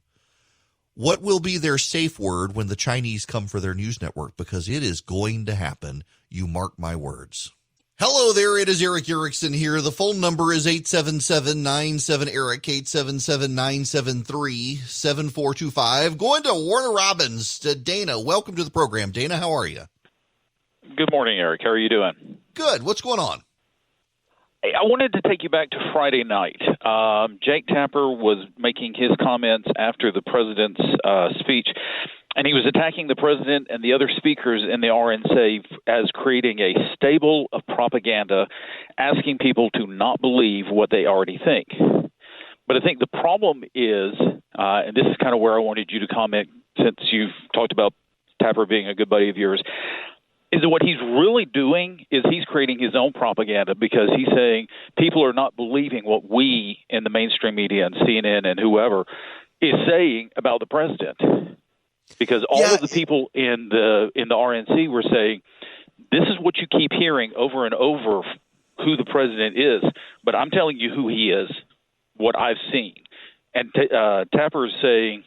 What will be their safe word when the Chinese come for their news network? Because it is going to happen. You mark my words. Hello there, it is Eric Erickson here. The phone number is 877-97-ERIC, 877-973-7425. Going to Warner Robins, to Dana. Welcome to the program. Dana, how are you? Good morning, Eric. How are you doing? Good. What's going on? I wanted to take you back to Friday night. Jake Tapper was making his comments after the president's speech, and he was attacking the president and the other speakers in the RNC as creating a stable of propaganda, asking people to not believe what they already think. But I think the problem is, and this is kind of where I wanted you to comment since you've talked about Tapper being a good buddy of yours, is that what he's really doing is he's creating his own propaganda, because he's saying people are not believing what we in the mainstream media and CNN and whoever is saying about the president. Because all of the people in the RNC were saying, this is what you keep hearing over and over, who the president is, but I'm telling you who he is, what I've seen. And Tapper is saying,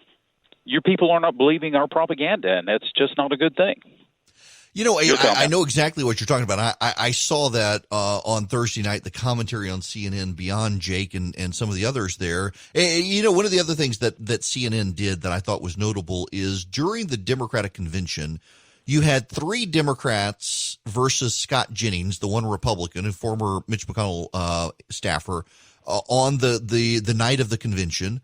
your people are not believing our propaganda, and that's just not a good thing. You know, I know exactly what you're talking about. I saw that on Thursday night, the commentary on CNN beyond Jake and some of the others there. You know, one of the other things that CNN did that I thought was notable is during the Democratic convention, you had 3 Democrats versus Scott Jennings, the one Republican and former Mitch McConnell staffer, on the night of the convention.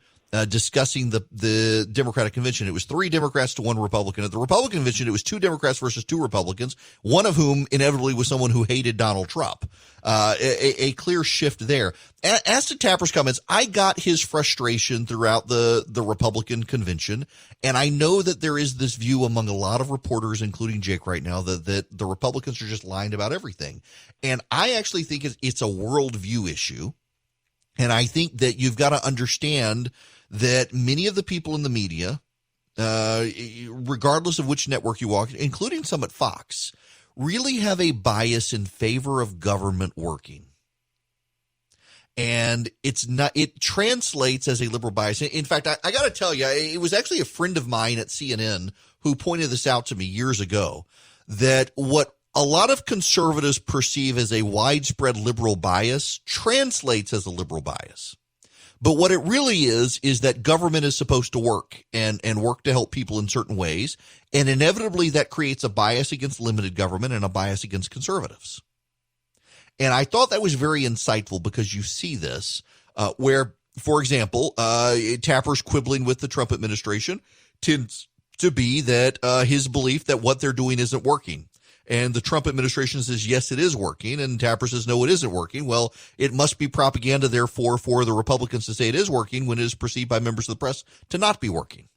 Discussing the Democratic convention. It was 3 Democrats to 1 Republican. At the Republican convention, it was 2 Democrats versus 2 Republicans, one of whom inevitably was someone who hated Donald Trump. A clear shift there. As to Tapper's comments, I got his frustration throughout the Republican convention, and I know that there is this view among a lot of reporters, including Jake right now, that the Republicans are just lying about everything. And I actually think it's a worldview issue, and I think that you've got to understand that many of the people in the media, regardless of which network you walk, including some at Fox, really have a bias in favor of government working. And it translates as a liberal bias. In fact, I got to tell you, it was actually a friend of mine at CNN who pointed this out to me years ago, that what a lot of conservatives perceive as a widespread liberal bias translates as a liberal bias. But what it really is that government is supposed to work and work to help people in certain ways. And inevitably that creates a bias against limited government and a bias against conservatives. And I thought that was very insightful, because you see this where, for example, Tapper's quibbling with the Trump administration tends to be that his belief that what they're doing isn't working. And the Trump administration says, yes, it is working. And Tapper says, no, it isn't working. Well, it must be propaganda, therefore, for the Republicans to say it is working when it is perceived by members of the press to not be working.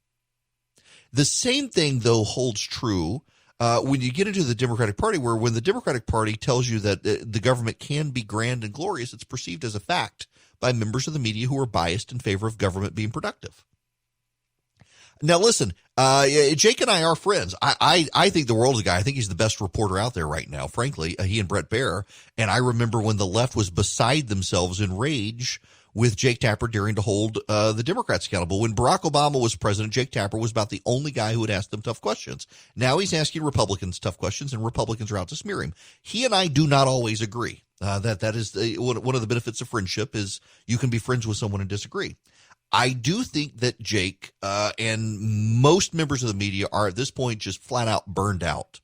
The same thing, though, holds true when you get into the Democratic Party, where when the Democratic Party tells you that the government can be grand and glorious, it's perceived as a fact by members of the media who are biased in favor of government being productive. Now, listen, Jake and I are friends. I think the world of the guy. I think he's the best reporter out there right now, frankly, he and Brett Baer. And I remember when the left was beside themselves in rage with Jake Tapper daring to hold the Democrats accountable. When Barack Obama was president, Jake Tapper was about the only guy who would ask them tough questions. Now he's asking Republicans tough questions, and Republicans are out to smear him. He and I do not always agree. That is one of the benefits of friendship, is you can be friends with someone and disagree. I do think that Jake and most members of the media are at this point just flat out burned out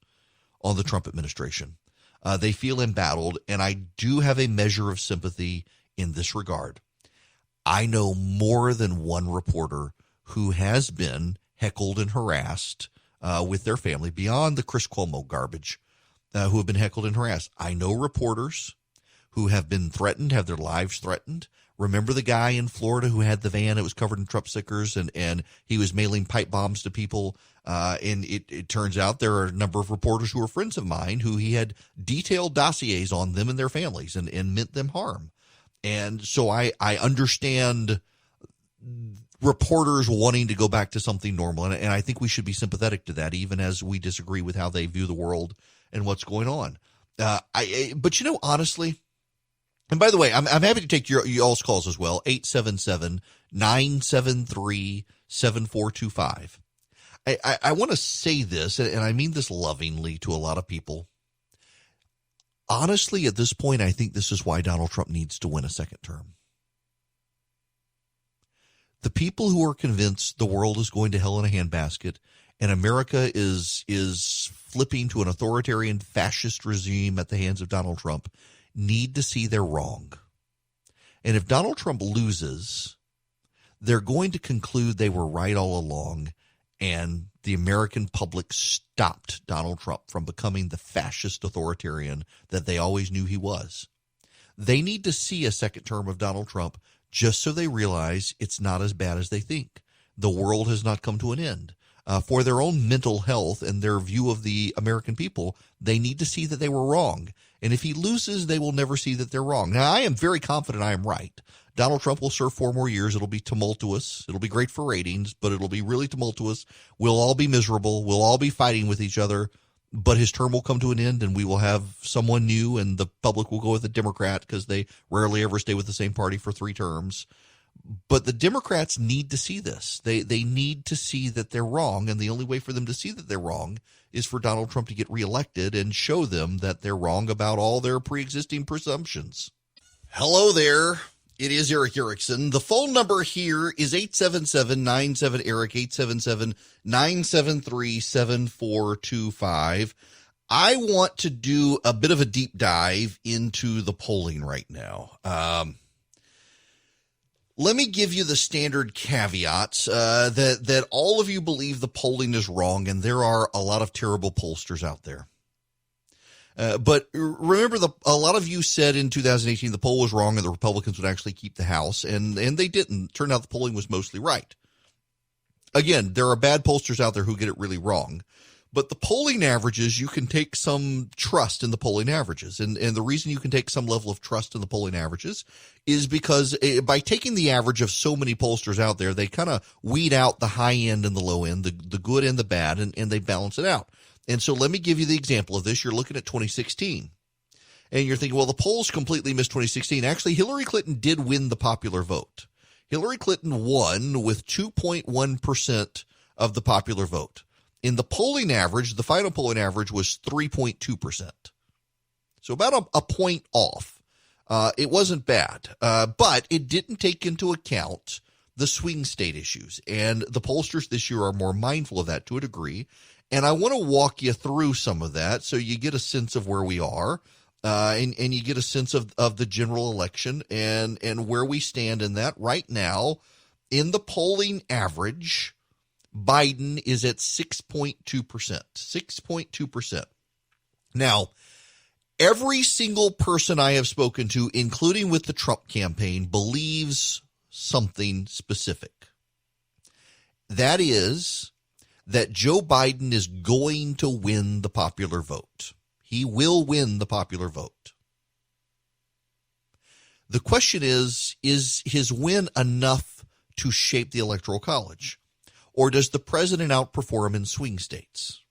on the Trump administration. They feel embattled, and I do have a measure of sympathy in this regard. I know more than one reporter who has been heckled and harassed with their family beyond the Chris Cuomo garbage, who have been heckled and harassed. I know reporters who have been threatened, have their lives threatened. Remember the guy in Florida who had the van that was covered in Trump stickers and he was mailing pipe bombs to people? And it turns out there are a number of reporters who are friends of mine who he had detailed dossiers on them and their families and meant them harm. And so I understand reporters wanting to go back to something normal. And I think we should be sympathetic to that, even as we disagree with how they view the world and what's going on. But, you know, honestly, and by the way, I'm happy to take y'all's calls as well, 877-973-7425. I want to say this, and I mean this lovingly to a lot of people. Honestly, at this point, I think this is why Donald Trump needs to win a second term. The people who are convinced the world is going to hell in a handbasket and America is flipping to an authoritarian fascist regime at the hands of Donald Trump need to see they're wrong. And if Donald Trump loses, they're going to conclude they were right all along, and the American public stopped Donald Trump from becoming the fascist authoritarian that they always knew he was. They need to see a second term of Donald Trump just so they realize it's not as bad as they think. The world has not come to an end. For their own mental health and their view of the American people, they need to see that they were wrong. And if he loses, they will never see that they're wrong. Now, I am very confident I am right. Donald Trump will serve 4 more years. It'll be tumultuous. It'll be great for ratings, but it'll be really tumultuous. We'll all be miserable. We'll all be fighting with each other. But his term will come to an end, and we will have someone new, and the public will go with a Democrat because they rarely ever stay with the same party for 3 terms. But the Democrats need to see this. They need to see that they're wrong, and the only way for them to see that they're wrong is for Donald Trump to get reelected and show them that they're wrong about all their pre-existing presumptions. Hello there. It is Eric Erickson. The phone number here is 877-97-ERIC, 877-973-7425. I want to do a bit of a deep dive into the polling right now. Let me give you the standard caveats that all of you believe the polling is wrong, and there are a lot of terrible pollsters out there. But remember, a lot of you said in 2018 the poll was wrong and the Republicans would actually keep the House, and they didn't. Turned out the polling was mostly right. Again, there are bad pollsters out there who get it really wrong. But the polling averages, you can take some trust in the polling averages. And the reason you can take some level of trust in the polling averages is because by taking the average of so many pollsters out there, they kind of weed out the high end and the low end, the good and the bad, and they balance it out. And so let me give you the example of this. You're looking at 2016. And you're thinking, well, the polls completely missed 2016. Actually, Hillary Clinton did win the popular vote. Hillary Clinton won with 2.1% of the popular vote. In the polling average, the final polling average was 3.2%. So about a point off. It wasn't bad, but it didn't take into account the swing state issues. And the pollsters this year are more mindful of that to a degree. And I want to walk you through some of that so you get a sense of where we are and you get a sense of the general election and where we stand in that. Right now, in the polling average, Biden is at 6.2%. 6.2%. Now, every single person I have spoken to, including with the Trump campaign, believes something specific. That is that Joe Biden is going to win the popular vote. He will win the popular vote. The question is his win enough to shape the Electoral College? Or does the president outperform in swing states?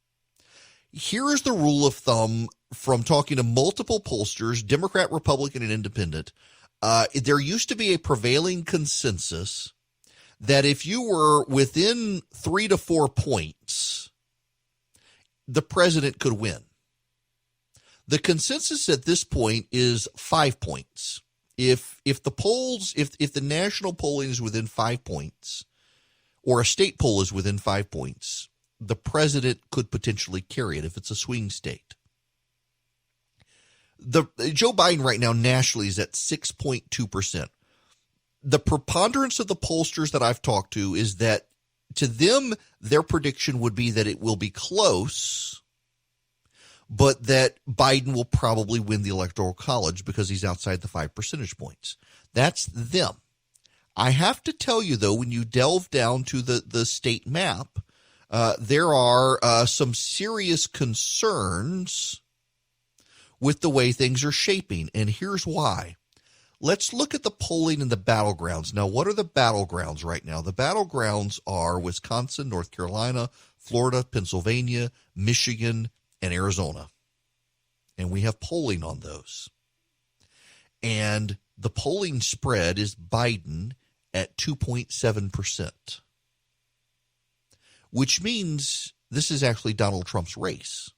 Here is the rule of thumb from talking to multiple pollsters, Democrat, Republican, and Independent. There used to be a prevailing consensus that if you were within 3 to 4 points, the president could win. The consensus at this point is 5 points. If the national polling is within 5 points, or a state poll is within 5 points, the president could potentially carry it if it's a swing state. Joe Biden right now nationally is at 6.2%. The preponderance of the pollsters that I've talked to is that to them, their prediction would be that it will be close, but that Biden will probably win the Electoral College because he's outside the 5 percentage points. That's them. I have to tell you, though, when you delve down to the state map, there are some serious concerns with the way things are shaping, and here's why. Let's look at the polling in the battlegrounds. Now, what are the battlegrounds right now? The battlegrounds are Wisconsin, North Carolina, Florida, Pennsylvania, Michigan, and Arizona. And we have polling on those. And the polling spread is Biden at 2.7%, which means this is actually Donald Trump's race.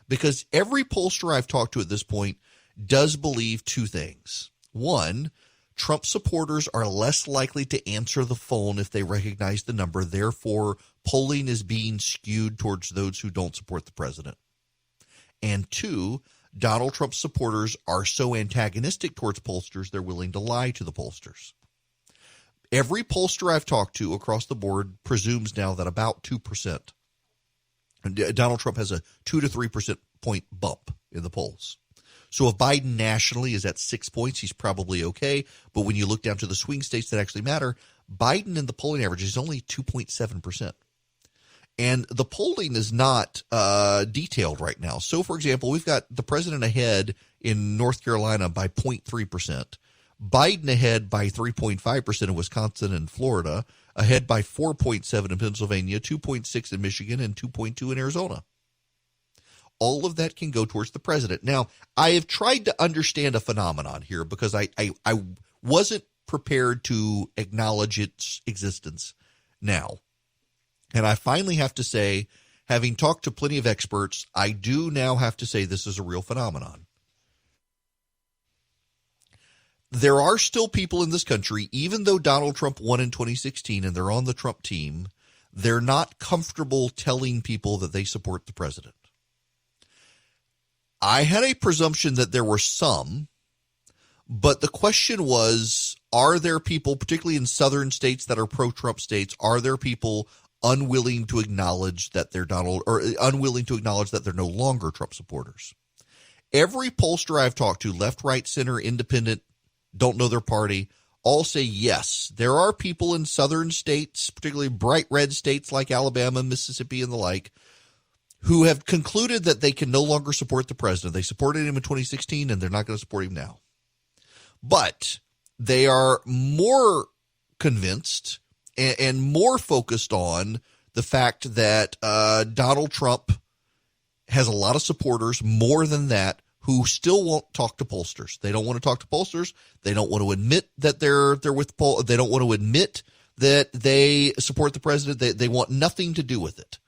Because every pollster I've talked to at this point does believe two things. One, Trump supporters are less likely to answer the phone if they recognize the number. Therefore, polling is being skewed towards those who don't support the president. And two, Donald Trump supporters are so antagonistic towards pollsters, they're willing to lie to the pollsters. Every pollster I've talked to across the board presumes now that about 2%. Donald Trump has a 2 to 3% point bump in the polls. So if Biden nationally is at 6 points, he's probably okay. But when you look down to the swing states that actually matter, Biden in the polling average is only 2.7%. And the polling is not detailed right now. So, for example, we've got the president ahead in North Carolina by 0.3%, Biden ahead by 3.5% in Wisconsin and Florida, ahead by 4.7 in Pennsylvania, 2.6 in Michigan, and 2.2 in Arizona. All of that can go towards the president. Now, I have tried to understand a phenomenon here because I wasn't prepared to acknowledge its existence now. And I finally have to say, having talked to plenty of experts, I do now have to say this is a real phenomenon. There are still people in this country, even though Donald Trump won in 2016 and they're on the Trump team, they're not comfortable telling people that they support the president. I had a presumption that there were some, but the question was, are there people, particularly in southern states that are pro-Trump states, are there people unwilling to acknowledge that they're unwilling to acknowledge that they're no longer Trump supporters? Every pollster I've talked to, left, right, center, independent, don't know their party, all say yes. There are people in southern states, particularly bright red states like Alabama, Mississippi, and the like, who have concluded that they can no longer support the president. They supported him in 2016, and they're not going to support him now. But they are more convinced and more focused on the fact that Donald Trump has a lot of supporters, more than that, who still won't talk to pollsters. They don't want to talk to pollsters. They don't want to admit that they're with poll. They don't want to admit that they support the president. They want nothing to do with it.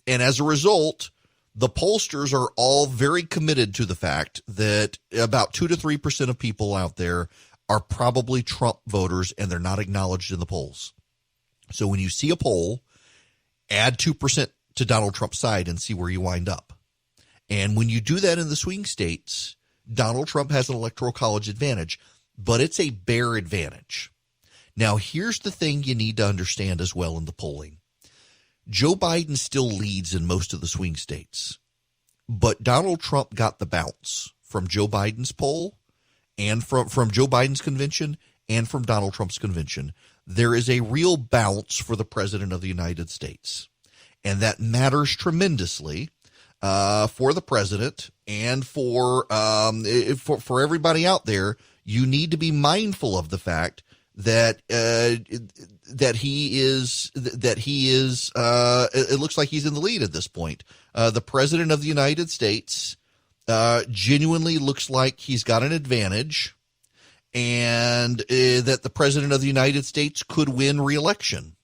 And as a result, the pollsters are all very committed to the fact that about 2 to 3% of people out there are probably Trump voters, and they're not acknowledged in the polls. So when you see a poll, add 2% to Donald Trump's side and see where you wind up. And when you do that in the swing states, Donald Trump has an electoral college advantage, but it's a bare advantage. Now, here's the thing you need to understand as well in the polling. Joe Biden still leads in most of the swing states, but Donald Trump got the bounce from Joe Biden's poll and from Joe Biden's convention and from Donald Trump's convention. There is a real bounce for the president of the United States, and that matters tremendously for the president and for everybody out there. You need to be mindful of the fact that he is it looks like he's in the lead at this point. The president of the United States genuinely looks like he's got an advantage, and that the president of the United States could win re-election.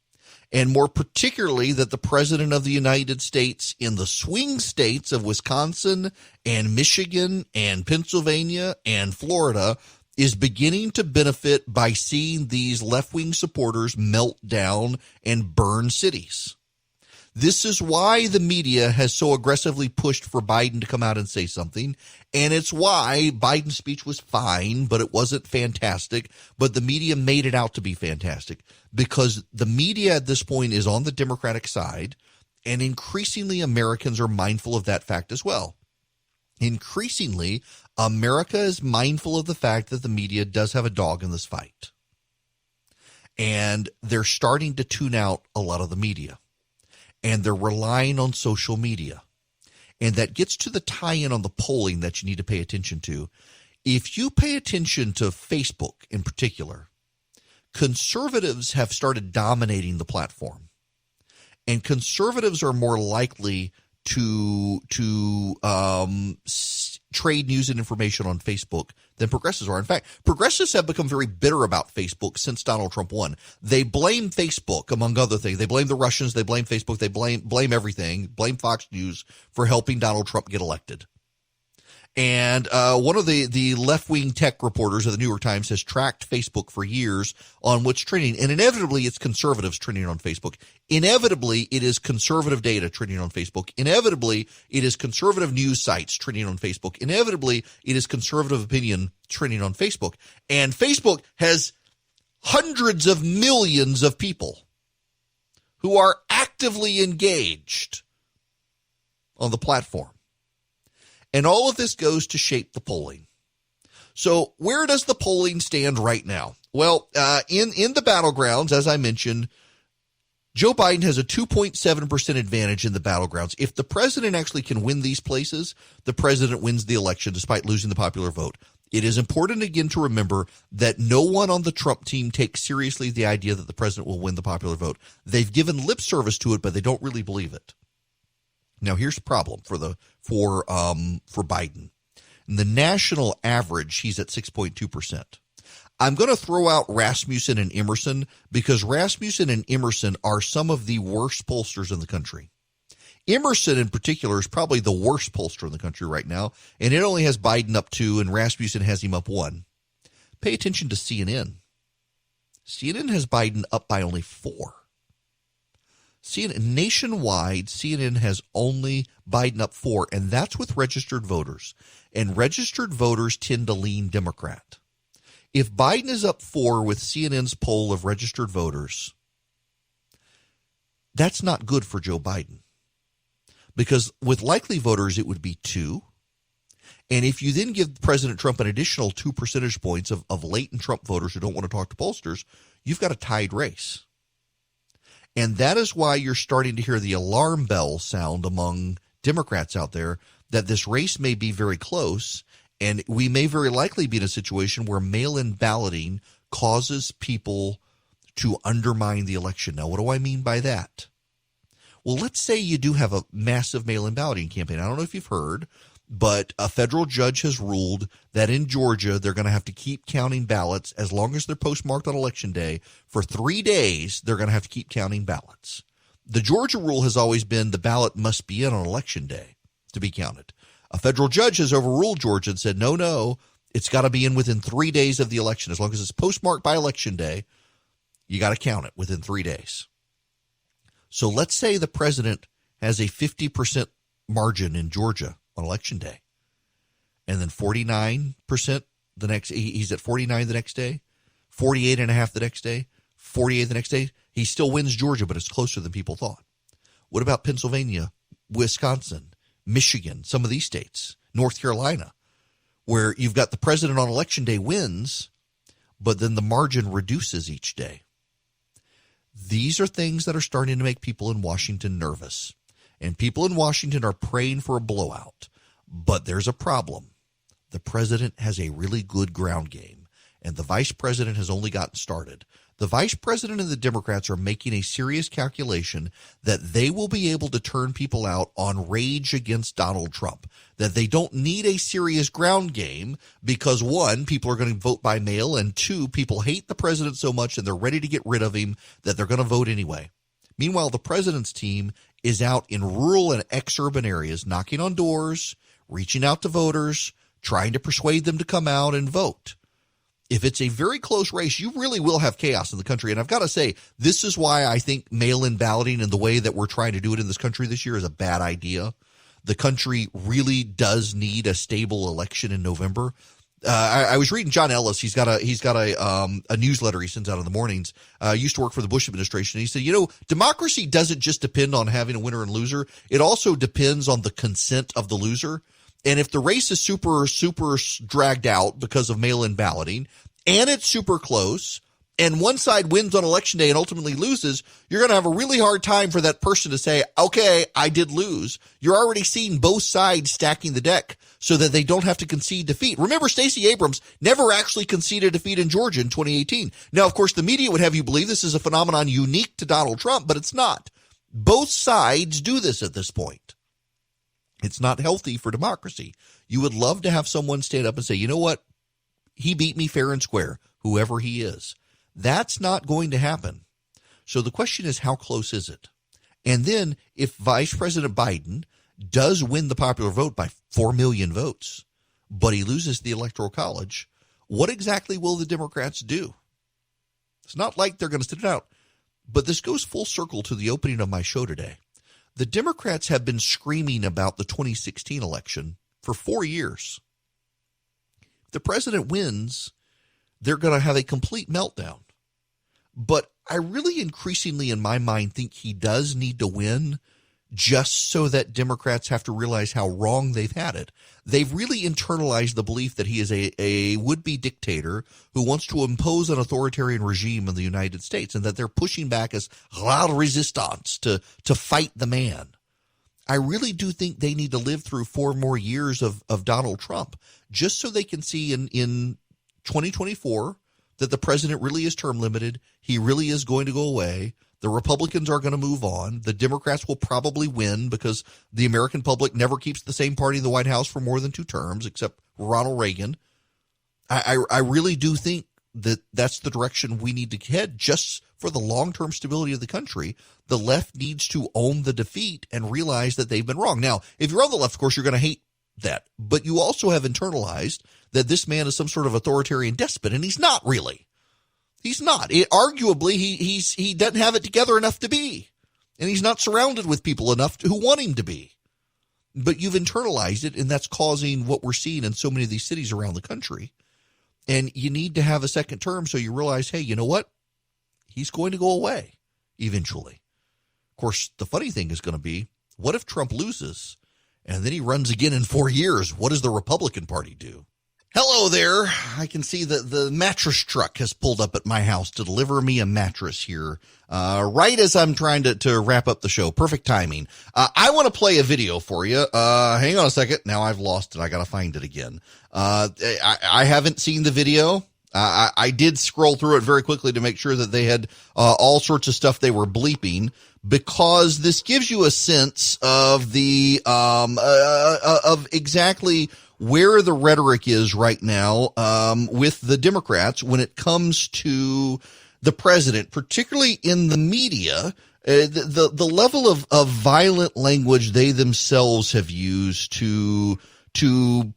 And more particularly that the president of the United States in the swing states of Wisconsin and Michigan and Pennsylvania and Florida is beginning to benefit by seeing these left-wing supporters melt down and burn cities. This is why the media has so aggressively pushed for Biden to come out and say something. And it's why Biden's speech was fine, but it wasn't fantastic. But the media made it out to be fantastic because the media at this point is on the Democratic side. And increasingly, Americans are mindful of that fact as well. Increasingly, America is mindful of the fact that the media does have a dog in this fight. And they're starting to tune out a lot of the media. And they're relying on social media. And that gets to the tie-in on the polling that you need to pay attention to. If you pay attention to Facebook in particular, conservatives have started dominating the platform. And conservatives are more likely to trade news and information on Facebook than progressives are. In fact, progressives have become very bitter about Facebook since Donald Trump won. They blame Facebook, among other things. They blame the Russians. They blame Facebook. They blame everything, blame Fox News for helping Donald Trump get elected. And one of the left-wing tech reporters of the New York Times has tracked Facebook for years on what's trending. And inevitably, it's conservatives trending on Facebook. Inevitably, it is conservative data trending on Facebook. Inevitably, it is conservative news sites trending on Facebook. Inevitably, it is conservative opinion trending on Facebook. And Facebook has hundreds of millions of people who are actively engaged on the platform. And all of this goes to shape the polling. So where does the polling stand right now? Well, in the battlegrounds, as I mentioned, Joe Biden has a 2.7% advantage in the battlegrounds. If the president actually can win these places, the president wins the election despite losing the popular vote. It is important, again, to remember that no one on the Trump team takes seriously the idea that the president will win the popular vote. They've given lip service to it, but they don't really believe it. Now, here's the problem for Biden. In the national average, he's at 6.2%. I'm going to throw out Rasmussen and Emerson because Rasmussen and Emerson are some of the worst pollsters in the country. Emerson, in particular, is probably the worst pollster in the country right now, and it only has Biden up 2, and Rasmussen has him up 1. Pay attention to CNN. CNN has Biden up by only 4. Nationwide, CNN has only Biden up 4, and that's with registered voters. And registered voters tend to lean Democrat. If Biden is up 4 with CNN's poll of registered voters, that's not good for Joe Biden. Because with likely voters, it would be 2. And if you then give President Trump an additional 2 percentage points of latent Trump voters who don't want to talk to pollsters, you've got a tied race. And that is why you're starting to hear the alarm bell sound among Democrats out there that this race may be very close, and we may very likely be in a situation where mail-in balloting causes people to undermine the election. Now, what do I mean by that? Well, let's say you do have a massive mail-in balloting campaign. I don't know if you've heard, but a federal judge has ruled that in Georgia, they're going to have to keep counting ballots as long as they're postmarked on Election Day. For 3 days, they're going to have to keep counting ballots. The Georgia rule has always been the ballot must be in on Election Day to be counted. A federal judge has overruled Georgia and said, no, it's got to be in within 3 days of the election. As long as it's postmarked by Election Day, you got to count it within 3 days. So let's say the president has a 50% margin in Georgia on Election Day, and then 49% the next, he's at 49 the next day, 48.5 the next day, 48 the next day. He still wins Georgia, but it's closer than people thought. What about Pennsylvania, Wisconsin, Michigan, some of these states, North Carolina, where you've got the president on Election Day wins, but then the margin reduces each day? These are things that are starting to make people in Washington nervous. And people in Washington are praying for a blowout. But there's a problem. The president has a really good ground game, and the vice president has only gotten started. The vice president and the Democrats are making a serious calculation that they will be able to turn people out on rage against Donald Trump, that they don't need a serious ground game because, 1, people are going to vote by mail, and 2, people hate the president so much and they're ready to get rid of him that they're going to vote anyway. Meanwhile, the president's team is out in rural and ex-urban areas, knocking on doors, reaching out to voters, trying to persuade them to come out and vote. if it's a very close race, you really will have chaos in the country. And I've got to say, this is why I think mail-in balloting and the way that we're trying to do it in this country this year is a bad idea. The country really does need a stable election in November. I was reading John Ellis. He's got a newsletter he sends out in the mornings. Used to work for the Bush administration. And he said, democracy doesn't just depend on having a winner and loser. It also depends on the consent of the loser. And if the race is super, super dragged out because of mail-in balloting and it's super close and one side wins on election day and ultimately loses, you're going to have a really hard time for that person to say, okay, I did lose. You're already seeing both sides stacking the deck so that they don't have to concede defeat. Remember, Stacey Abrams never actually conceded defeat in Georgia in 2018. Now, of course, the media would have you believe this is a phenomenon unique to Donald Trump, but it's not. Both sides do this at this point. It's not healthy for democracy. You would love to have someone stand up and say, you know what? He beat me fair and square, whoever he is. That's not going to happen. So the question is, how close is it? And then if Vice President Biden does win the popular vote by 4 million votes, but he loses the Electoral College, what exactly will the Democrats do? It's not like they're going to sit it out. But this goes full circle to the opening of my show today. The Democrats have been screaming about the 2016 election for 4 years. If the president wins, they're going to have a complete meltdown. But I really increasingly in my mind think he does need to win just so that Democrats have to realize how wrong they've had it. They've really internalized the belief that he is a would-be dictator who wants to impose an authoritarian regime in the United States and that they're pushing back as la resistance to fight the man. I really do think they need to live through 4 more years of Donald Trump just so they can see in 2024 that the president really is term limited. He really is going to go away. The Republicans are going to move on. The Democrats will probably win because the American public never keeps the same party in the White House for more than 2 terms, except Ronald Reagan. I really do think that that's the direction we need to head just for the long-term stability of the country. The left needs to own the defeat and realize that they've been wrong. Now, if you're on the left, of course, you're going to hate that. But you also have internalized that this man is some sort of authoritarian despot, and he's not really. He's not. Arguably, he doesn't have it together enough to be. And he's not surrounded with people enough who want him to be. But you've internalized it, and that's causing what we're seeing in so many of these cities around the country. And you need to have a second term so you realize, hey, you know what? He's going to go away eventually. Of course, the funny thing is going to be, what if Trump loses and then he runs again in 4 years? What does the Republican Party do? Hello there. I can see that the mattress truck has pulled up at my house to deliver me a mattress here, right as I'm trying to wrap up the show. Perfect timing. I want to play a video for you. Hang on a second. Now I've lost it. I got to find it again. I haven't seen the video. I did scroll through it very quickly to make sure that they had all sorts of stuff they were bleeping, because this gives you a sense of the of exactly where the rhetoric is right now with the Democrats when it comes to the president, particularly in the media. The level of violent language they themselves have used to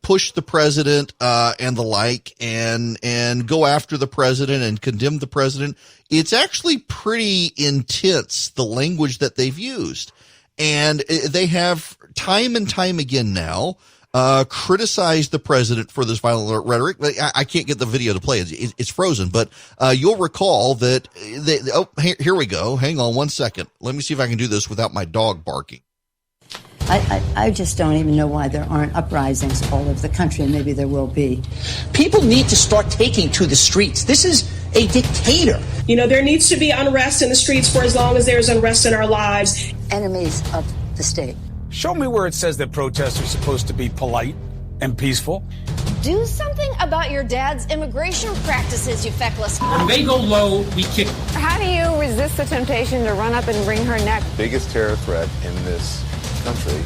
push the president and the like, and go after the president and condemn the president. It's actually pretty intense, the language that they've used. And they have time and time again now criticized the president for this violent rhetoric. I can't get the video to play. It's frozen, but you'll recall that here we go. Hang on one second. Let me see if I can do this without my dog barking. I just don't even know why there aren't uprisings all over the country, and maybe there will be. People need to start taking to the streets. This is a dictator. You know, there needs to be unrest in the streets for as long as there's unrest in our lives. Enemies of the state. Show me where it says that protests are supposed to be polite and peaceful. Do something about your dad's immigration practices, you feckless. When they go low, we kick. How do you resist the temptation to run up and wring her neck? The biggest terror threat in this country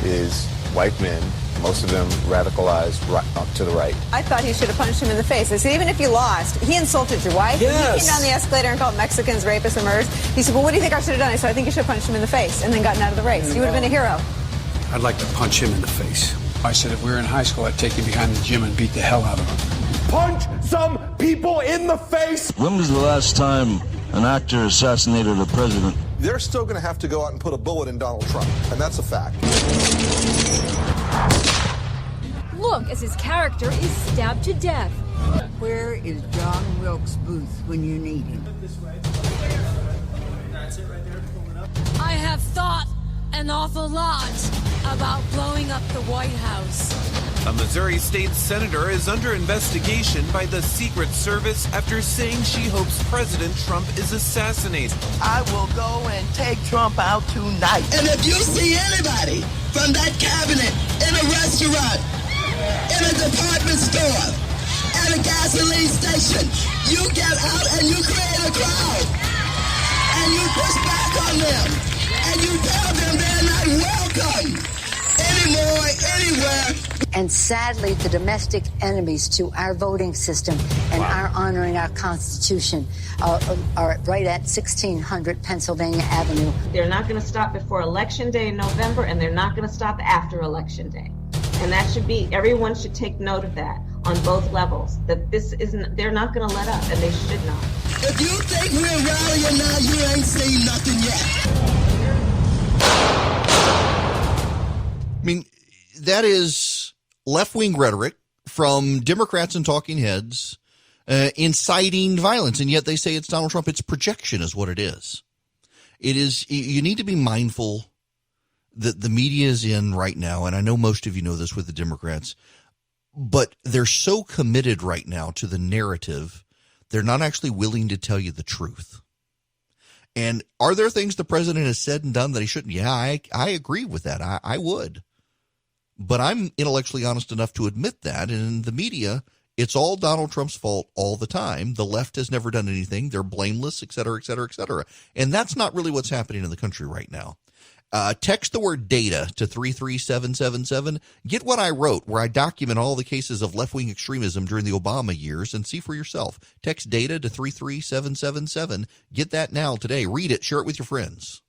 is white men, most of them radicalized up to the right. I thought he should have punched him in the face. I said, even if you lost, he insulted your wife. Yes. He came down the escalator and called Mexicans rapists and murderers. He said, well, what do you think I should have done? I said, I think you should have punched him in the face and then gotten out of the race. You would have been a hero. I'd like to punch him in the face. I said if we were in high school, I'd take him behind the gym and beat the hell out of him. punch some people in the face. When was the last time an actor assassinated a president? They're still going to have to go out and put a bullet in Donald Trump, and that's a fact. Look as his character is stabbed to death. Where is John Wilkes Booth when you need him? I have thought an awful lot about blowing up the White House. A Missouri state senator is under investigation by the Secret Service after saying she hopes President Trump is assassinated. I will go and take Trump out tonight. And if you see anybody from that cabinet in a restaurant, in a department store, at a gasoline station, you get out and you create a crowd. And you push back on them. And you tell them they're not welcome anymore, anywhere. And sadly, the domestic enemies to our voting system and our honoring our Constitution are right at 1600 Pennsylvania Avenue. They're not going to stop before Election Day in November, and they're not going to stop after Election Day. And that should be, everyone should take note of that on both levels, that this isn't, they're not going to let up, and they should not. If you think we're rallying now, you ain't seen nothing yet. I mean, that is left-wing rhetoric from Democrats and talking heads inciting violence, and yet they say it's Donald Trump. It's projection is what it is. It is. You need to be mindful that the media is in right now, and I know most of you know this with the Democrats, but they're so committed right now to the narrative, they're not actually willing to tell you the truth. And are there things the president has said and done that he shouldn't? Yeah, I agree with that. I would. But I'm intellectually honest enough to admit that. And in the media, it's all Donald Trump's fault all the time. The left has never done anything. They're blameless, et cetera, et cetera, et cetera. And that's not really what's happening in the country right now. Text the word data to 33777. Get what I wrote, where I document all the cases of left-wing extremism during the Obama years, and see for yourself. Text data to 33777. Get that now today. Read it. Share it with your friends.